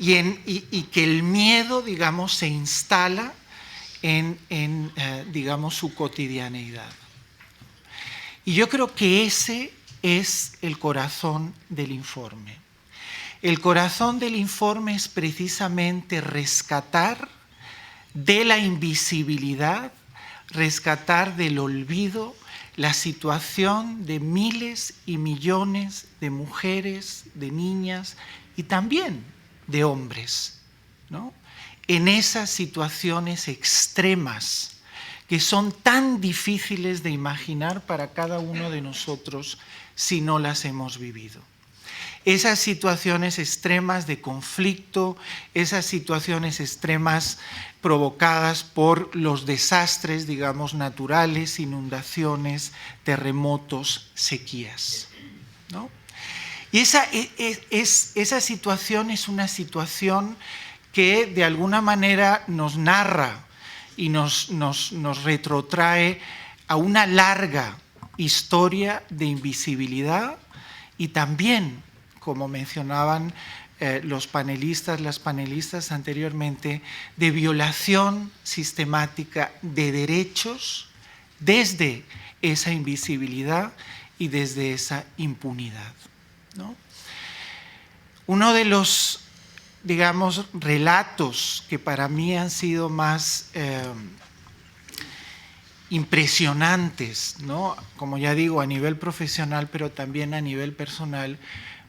Y que el miedo, digamos, se instala en digamos, su cotidianeidad. Y yo creo que ese es el corazón del informe. El corazón del informe es precisamente rescatar de la invisibilidad, rescatar del olvido la situación de miles y millones de mujeres, de niñas y también de hombres, ¿no? En esas situaciones extremas que son tan difíciles de imaginar para cada uno de nosotros si no las hemos vivido. Esas situaciones extremas de conflicto, esas situaciones extremas provocadas por los desastres, digamos, naturales, inundaciones, terremotos, sequías, ¿no? Y esa situación es una situación que de alguna manera nos narra y nos retrotrae a una larga historia de invisibilidad y también, como mencionaban los panelistas, las panelistas anteriormente, de violación sistemática de derechos desde esa invisibilidad y desde esa impunidad, ¿no? Uno de los, digamos, relatos que para mí han sido más impresionantes, ¿no? Como ya digo, a nivel profesional, pero también a nivel personal,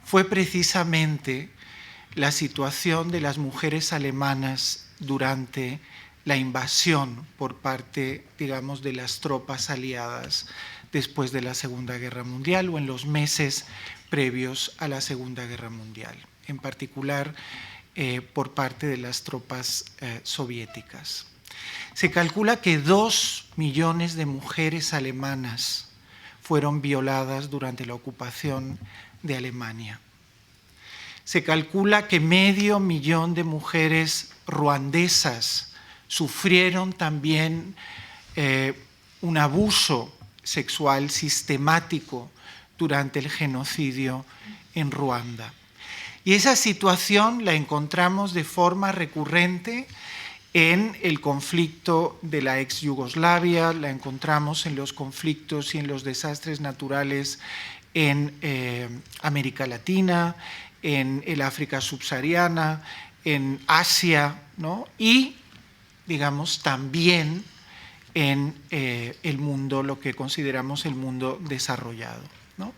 fue precisamente la situación de las mujeres alemanas durante la invasión por parte, digamos, de las tropas aliadas después de la Segunda Guerra Mundial o en los meses previos a la Segunda Guerra Mundial, en particular por parte de las tropas soviéticas. Se calcula que 2 millones de mujeres alemanas fueron violadas durante la ocupación de Alemania. Se calcula que 500.000 de mujeres ruandesas sufrieron también un abuso sexual sistemático durante el genocidio en Ruanda. Y esa situación la encontramos de forma recurrente en el conflicto de la ex Yugoslavia, la encontramos en los conflictos y en los desastres naturales en América Latina, en el África subsahariana, en Asia, ¿no? Y, digamos, también en el mundo, lo que consideramos el mundo desarrollado, ¿no?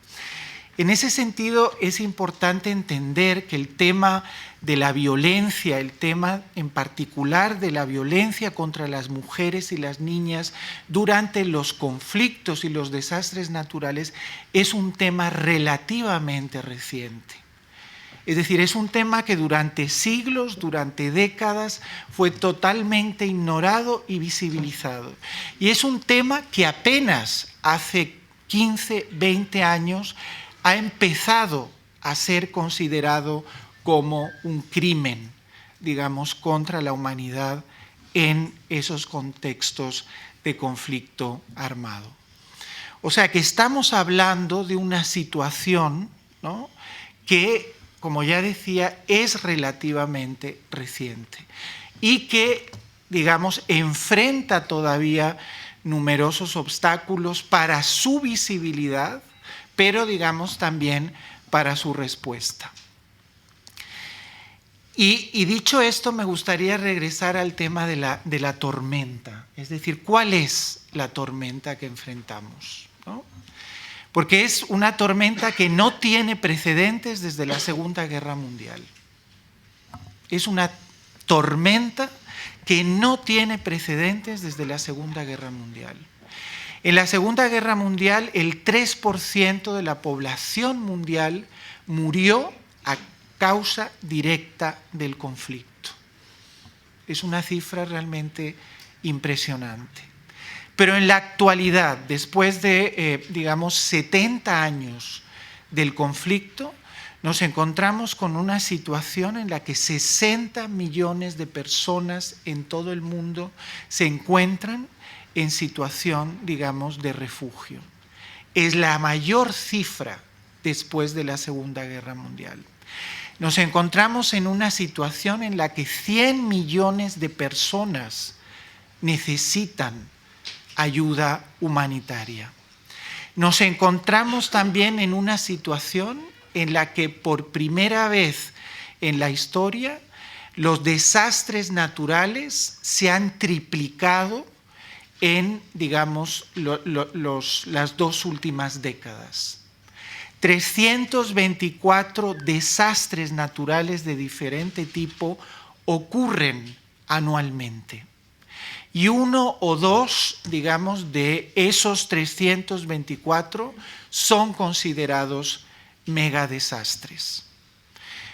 En ese sentido, es importante entender que el tema de la violencia, el tema en particular de la violencia contra las mujeres y las niñas durante los conflictos y los desastres naturales es un tema relativamente reciente. Es decir, es un tema que durante siglos, durante décadas, fue totalmente ignorado y visibilizado. Y es un tema que apenas hace 15, 20 años ha empezado a ser considerado como un crimen, digamos, contra la humanidad en esos contextos de conflicto armado. O sea que estamos hablando de una situación, ¿no?, que, como ya decía, es relativamente reciente y que, digamos, enfrenta todavía numerosos obstáculos para su visibilidad, pero, digamos, también para su respuesta. Y dicho esto, me gustaría regresar al tema de la tormenta, es decir, ¿cuál es la tormenta que enfrentamos?, ¿no? Porque es una tormenta que no tiene precedentes desde la Segunda Guerra Mundial. Es una tormenta que no tiene precedentes desde la Segunda Guerra Mundial. En la Segunda Guerra Mundial, el 3% de la población mundial murió a causa directa del conflicto. Es una cifra realmente impresionante. Pero en la actualidad, después de, digamos, 70 años del conflicto, nos encontramos con una situación en la que 60 millones de personas en todo el mundo se encuentran en situación, digamos, de refugio. Es la mayor cifra después de la Segunda Guerra Mundial. Nos encontramos en una situación en la que 100 millones de personas necesitan ayuda humanitaria. Nos encontramos también en una situación en la que por primera vez en la historia los desastres naturales se han triplicado en, digamos, las 2 últimas décadas. 324 desastres naturales de diferente tipo ocurren anualmente. Y 1 o 2, digamos, de esos 324 son considerados megadesastres.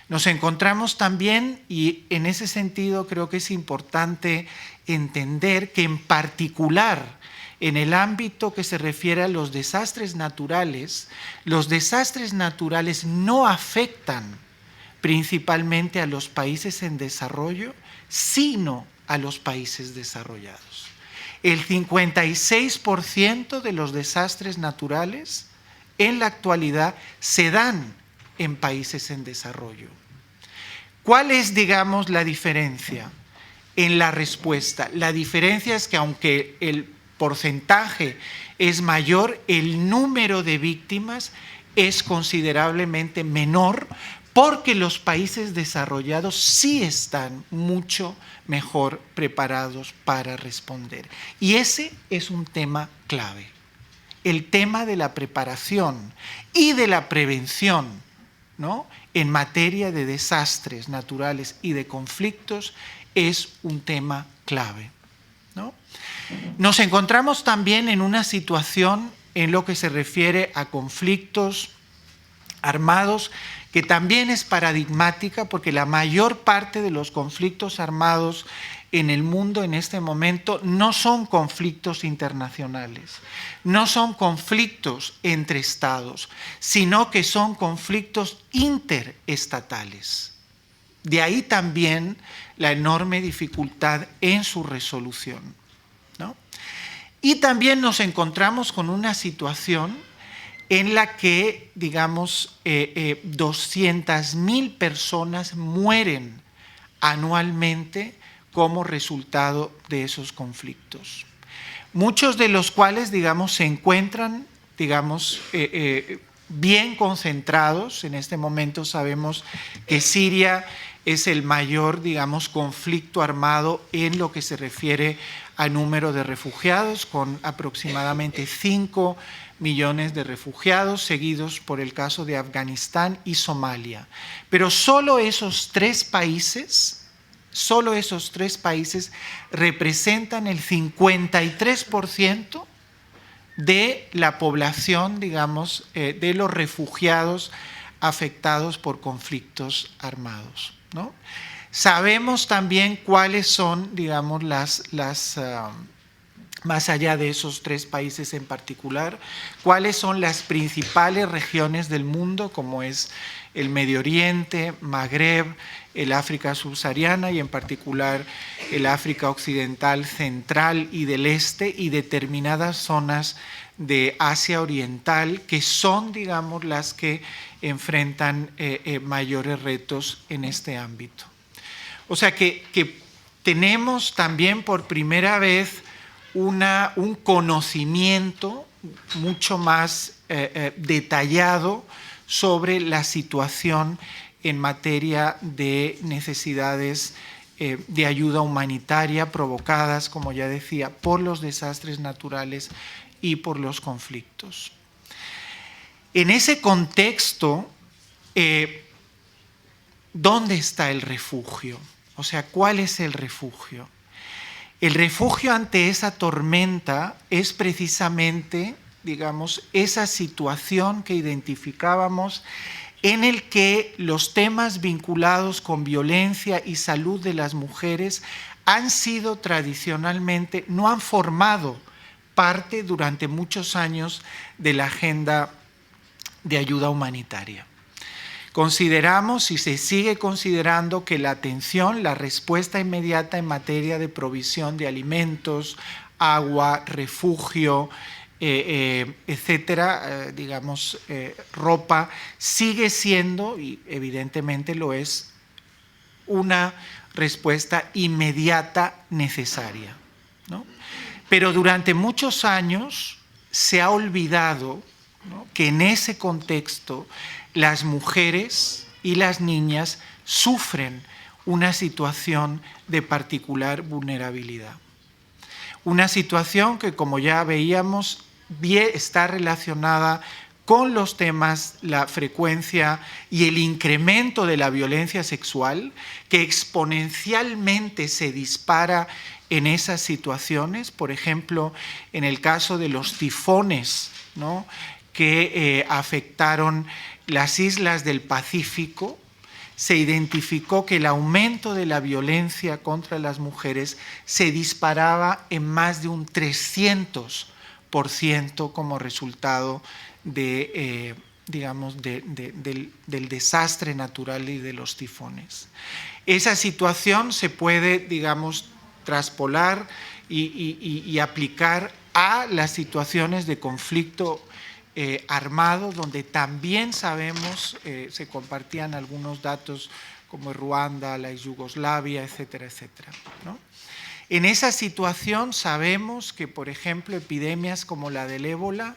Nos encontramos también, y en ese sentido creo que es importante entender que en particular en el ámbito que se refiere a los desastres naturales no afectan principalmente a los países en desarrollo, sino a los países desarrollados. El 56% de los desastres naturales en la actualidad se dan en países en desarrollo. ¿Cuál es, digamos, la diferencia en la respuesta? La diferencia es que aunque el porcentaje es mayor, el número de víctimas es considerablemente menor, porque los países desarrollados sí están mucho mejor preparados para responder. Y ese es un tema clave. El tema de la preparación y de la prevención, ¿no?, en materia de desastres naturales y de conflictos es un tema clave, ¿no? Nos encontramos también en una situación en lo que se refiere a conflictos armados que también es paradigmática, porque la mayor parte de los conflictos armados en el mundo en este momento no son conflictos internacionales, no son conflictos entre estados, sino que son conflictos interestatales. De ahí también la enorme dificultad en su resolución, ¿no? Y también nos encontramos con una situación en la que, digamos, 200.000 personas mueren anualmente como resultado de esos conflictos. Muchos de los cuales, digamos, se encuentran, digamos, bien concentrados. En este momento sabemos que Siria es el mayor, digamos, conflicto armado en lo que se refiere a número de refugiados, con aproximadamente 5 millones de refugiados, seguidos por el caso de Afganistán y Somalia. Pero solo esos tres países representan el 53% de la población, digamos, de los refugiados afectados por conflictos armados, ¿no? Sabemos también cuáles son, digamos, más allá de esos tres países en particular, cuáles son las principales regiones del mundo, como es el Medio Oriente, Magreb, el África subsahariana y en particular el África occidental, central y del este, y determinadas zonas de Asia Oriental, que son, digamos, las que enfrentan mayores retos en este ámbito. O sea que tenemos también por primera vez un conocimiento mucho más detallado sobre la situación en materia de necesidades de ayuda humanitaria provocadas, como ya decía, por los desastres naturales y por los conflictos. En ese contexto, ¿dónde está el refugio? O sea, ¿cuál es el refugio? El refugio ante esa tormenta es precisamente, digamos, esa situación que identificábamos en el que los temas vinculados con violencia y salud de las mujeres han sido tradicionalmente, no han formado parte durante muchos años de la agenda de ayuda humanitaria. Consideramos y se sigue considerando que la atención, la respuesta inmediata en materia de provisión de alimentos, agua, refugio, etcétera, digamos, ropa, sigue siendo, y evidentemente lo es, una respuesta inmediata necesaria, ¿no? Pero durante muchos años se ha olvidado, ¿no?, que en ese contexto las mujeres y las niñas sufren una situación de particular vulnerabilidad. Una situación que, como ya veíamos, está relacionada con los temas, la frecuencia y el incremento de la violencia sexual, que exponencialmente se dispara en esas situaciones. Por ejemplo, en el caso de los tifones, ¿no?, que afectaron las islas del Pacífico, se identificó que el aumento de la violencia contra las mujeres se disparaba en más de un 300% como resultado de, del desastre natural y de los tifones. Esa situación se puede, digamos, traspolar y aplicar a las situaciones de conflicto armado, donde también sabemos, se compartían algunos datos como Ruanda, la Yugoslavia, etcétera, etcétera, ¿no? En esa situación sabemos que, por ejemplo, epidemias como la del ébola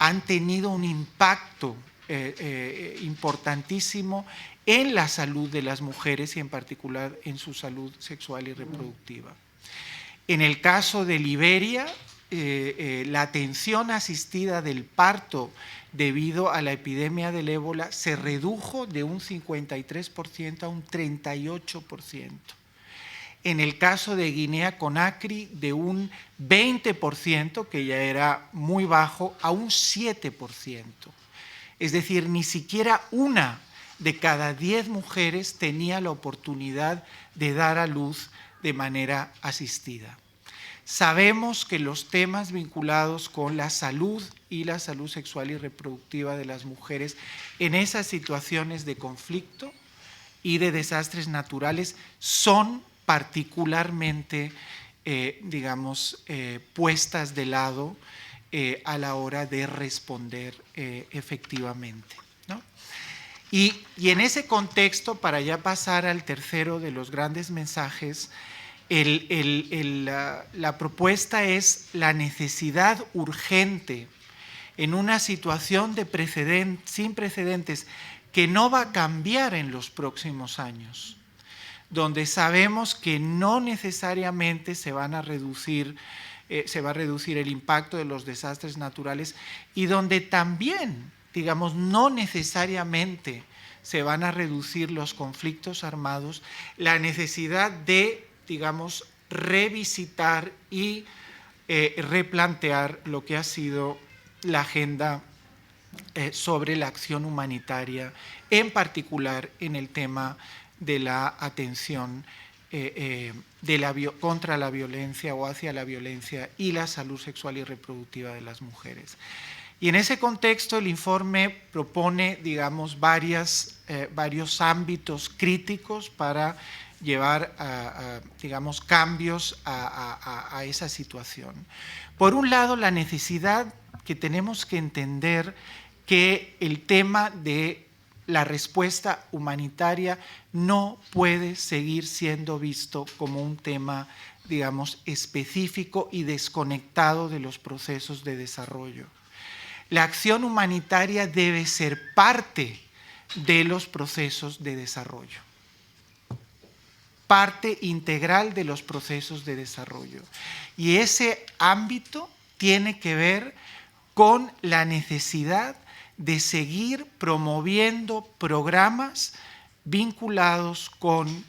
han tenido un impacto importantísimo en la salud de las mujeres y en particular en su salud sexual y reproductiva. En el caso de Liberia, la atención asistida del parto debido a la epidemia del ébola se redujo de un 53% a un 38%. En el caso de Guinea-Conakry, de un 20%, que ya era muy bajo, a un 7%. Es decir, ni siquiera una de cada 10 mujeres tenía la oportunidad de dar a luz de manera asistida. Sabemos que los temas vinculados con la salud y la salud sexual y reproductiva de las mujeres en esas situaciones de conflicto y de desastres naturales son particularmente, puestas de lado a la hora de responder efectivamente, ¿no? Y en ese contexto, para ya pasar al tercero de los grandes mensajes, la propuesta es la necesidad urgente en una situación sin precedentes que no va a cambiar en los próximos años, donde sabemos que no necesariamente se va a reducir el impacto de los desastres naturales y donde también, digamos, no necesariamente se van a reducir los conflictos armados, la necesidad de, digamos, revisitar y replantear lo que ha sido la agenda sobre la acción humanitaria, en particular en el tema de la atención contra la violencia o hacia la violencia y la salud sexual y reproductiva de las mujeres. Y en ese contexto el informe propone, digamos, varios ámbitos críticos para llevar digamos, cambios a esa situación. Por un lado, la necesidad que tenemos que entender que el tema de la respuesta humanitaria no puede seguir siendo visto como un tema, digamos, específico y desconectado de los procesos de desarrollo. La acción humanitaria debe ser parte de los procesos de desarrollo, parte integral de los procesos de desarrollo. Y ese ámbito tiene que ver con la necesidad de seguir promoviendo programas vinculados con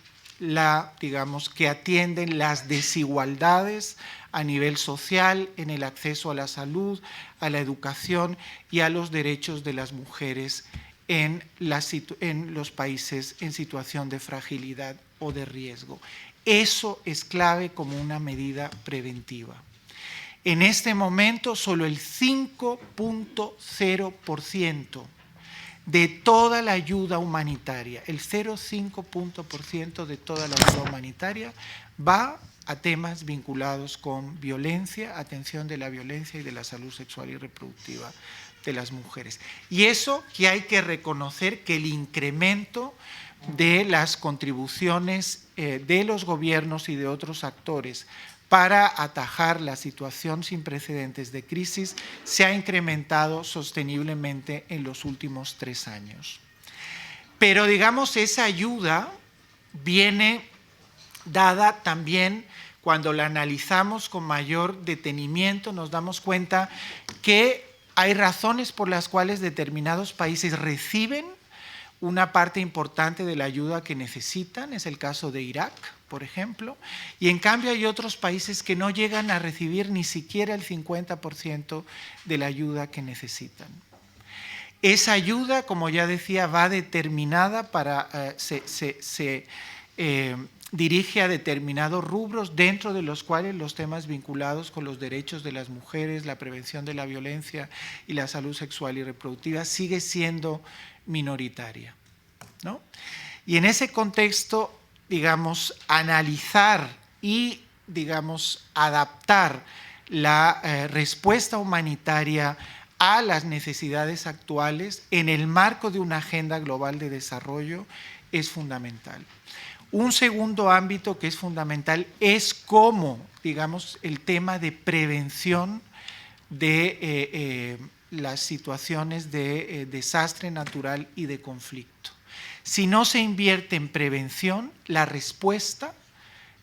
que atienden las desigualdades a nivel social en el acceso a la salud, a la educación y a los derechos de las mujeres en los países en situación de fragilidad o de riesgo. Eso es clave como una medida preventiva. En este momento, solo el 5.0% de toda la ayuda humanitaria, el 0,5% de toda la ayuda humanitaria va a temas vinculados con violencia, atención de la violencia y de la salud sexual y reproductiva de las mujeres. Y eso que hay que reconocer que el incremento de las contribuciones de los gobiernos y de otros actores para atajar la situación sin precedentes de crisis se ha incrementado sosteniblemente en los últimos 3 años. Pero digamos, esa ayuda viene dada también cuando la analizamos con mayor detenimiento, nos damos cuenta que hay razones por las cuales determinados países reciben una parte importante de la ayuda que necesitan, es el caso de Irak, por ejemplo, y en cambio hay otros países que no llegan a recibir ni siquiera el 50% de la ayuda que necesitan. Esa ayuda, como ya decía, va determinada se dirige a determinados rubros, dentro de los cuales los temas vinculados con los derechos de las mujeres, la prevención de la violencia y la salud sexual y reproductiva sigue siendo minoritaria, ¿no? Y en ese contexto, digamos, analizar y, digamos, adaptar la respuesta humanitaria a las necesidades actuales en el marco de una agenda global de desarrollo es fundamental. Un segundo ámbito que es fundamental es cómo, digamos, el tema de prevención de las situaciones de desastre natural y de conflicto. Si no se invierte en prevención, la respuesta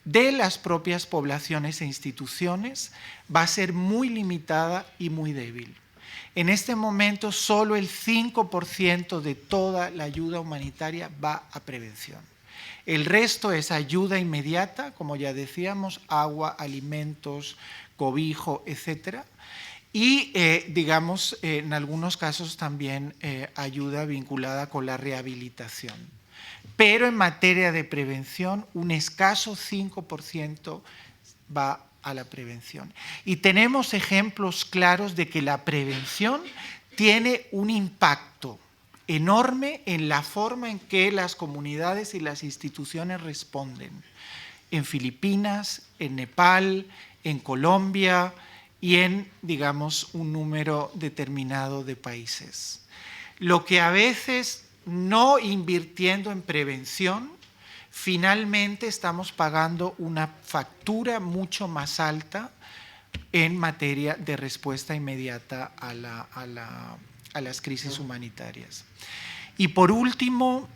de las propias poblaciones e instituciones va a ser muy limitada y muy débil. En este momento, solo el 5% de toda la ayuda humanitaria va a prevención. El resto es ayuda inmediata, como ya decíamos, agua, alimentos, cobijo, etcétera. Y, digamos, en algunos casos también ayuda vinculada con la rehabilitación. Pero en materia de prevención, un escaso 5% va a la prevención. Y tenemos ejemplos claros de que la prevención tiene un impacto enorme en la forma en que las comunidades y las instituciones responden. En Filipinas, en Nepal, en Colombia y en, digamos, un número determinado de países. Lo que a veces, no invirtiendo en prevención, finalmente estamos pagando una factura mucho más alta en materia de respuesta inmediata a las crisis humanitarias. Y por último,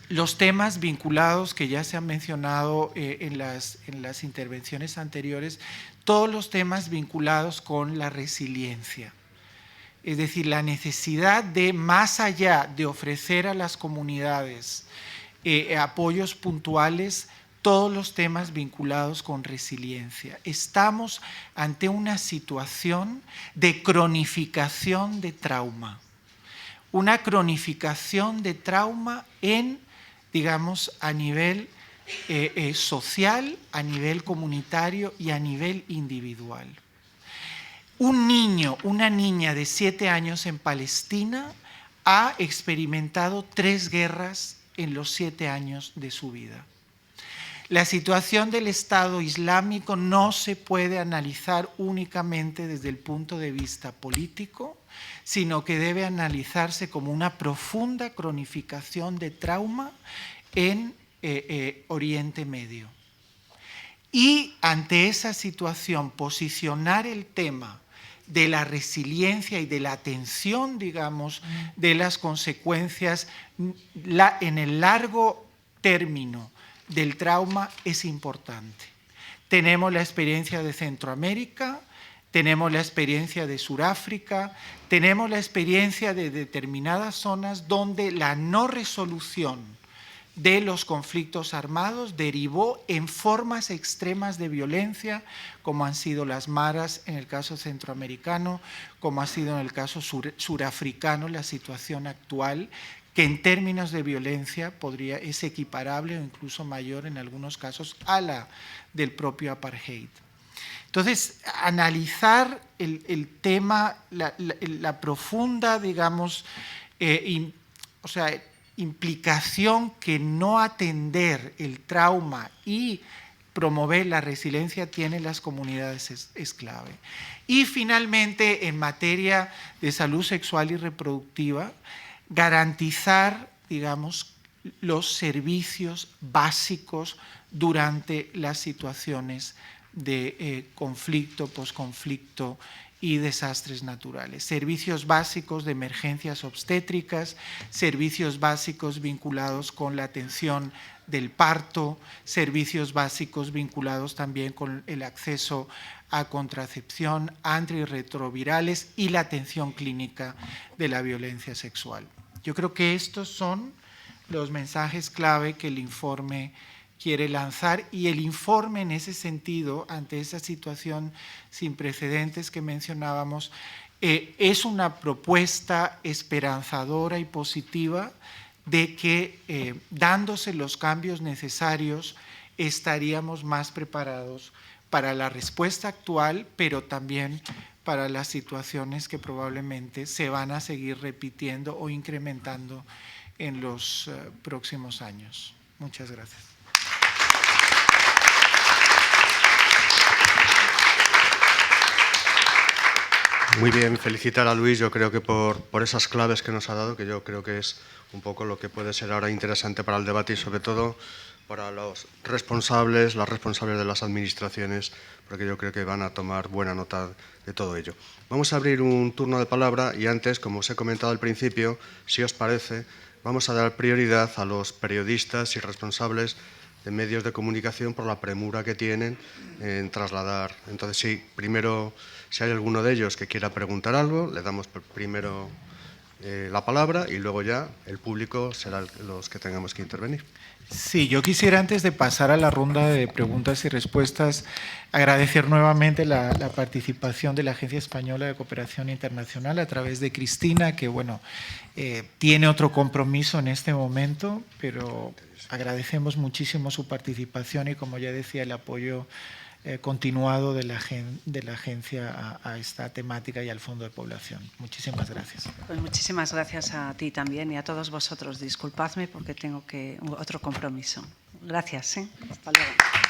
los temas vinculados que ya se han mencionado en las intervenciones anteriores, todos los temas vinculados con la resiliencia. Es decir, la necesidad de, más allá de ofrecer a las comunidades apoyos puntuales, todos los temas vinculados con resiliencia. Estamos ante una situación de cronificación de trauma. Una cronificación de trauma en, digamos, a nivel social, a nivel comunitario y a nivel individual. Un niño, una niña de 7 años en Palestina ha experimentado 3 guerras en los 7 años de su vida. La situación del Estado Islámico no se puede analizar únicamente desde el punto de vista político, sino que debe analizarse como una profunda cronificación de trauma en Oriente Medio. Y ante esa situación, posicionar el tema de la resiliencia y de la atención, digamos, de las consecuencias en el largo término del trauma es importante. Tenemos la experiencia de Centroamérica, tenemos la experiencia de Sudáfrica, tenemos la experiencia de determinadas zonas donde la no resolución de los conflictos armados derivó en formas extremas de violencia, como han sido las maras en el caso centroamericano, como ha sido en el caso surafricano la situación actual, que en términos de violencia es equiparable o incluso mayor en algunos casos a la del propio apartheid. Entonces, analizar el tema, la profunda, digamos, implicación que no atender el trauma y promover la resiliencia tiene en las comunidades es clave. Y finalmente, en materia de salud sexual y reproductiva, garantizar, digamos, los servicios básicos durante las situaciones de conflicto, posconflicto y desastres naturales. Servicios básicos de emergencias obstétricas, servicios básicos vinculados con la atención del parto, servicios básicos vinculados también con el acceso a contracepción, antirretrovirales y la atención clínica de la violencia sexual. Yo creo que estos son los mensajes clave que el informe quiere lanzar, y el informe en ese sentido, ante esa situación sin precedentes que mencionábamos, es una propuesta esperanzadora y positiva de que dándose los cambios necesarios estaríamos más preparados para la respuesta actual, pero también para las situaciones que probablemente se van a seguir repitiendo o incrementando en los próximos años. Muchas gracias. Muy bien, felicitar a Luis, yo creo que por esas claves que nos ha dado, que yo creo que es un poco lo que puede ser ahora interesante para el debate y sobre todo para los responsables, las responsables de las administraciones, porque yo creo que van a tomar buena nota de todo ello. Vamos a abrir un turno de palabra y antes, como os he comentado al principio, si os parece, vamos a dar prioridad a los periodistas y responsables de medios de comunicación por la premura que tienen en trasladar. Entonces, sí, primero, si hay alguno de ellos que quiera preguntar algo, le damos primero la palabra y luego ya el público será los que tengamos que intervenir. Sí, yo quisiera, antes de pasar a la ronda de preguntas y respuestas, agradecer nuevamente la participación de la Agencia Española de Cooperación Internacional a través de Cristina, que bueno, tiene otro compromiso en este momento, pero agradecemos muchísimo su participación y, como ya decía, el apoyo continuado de la agencia a esta temática y al Fondo de Población. Muchísimas gracias. Pues muchísimas gracias a ti también y a todos vosotros. Disculpadme porque tengo otro compromiso. Gracias. Hasta luego.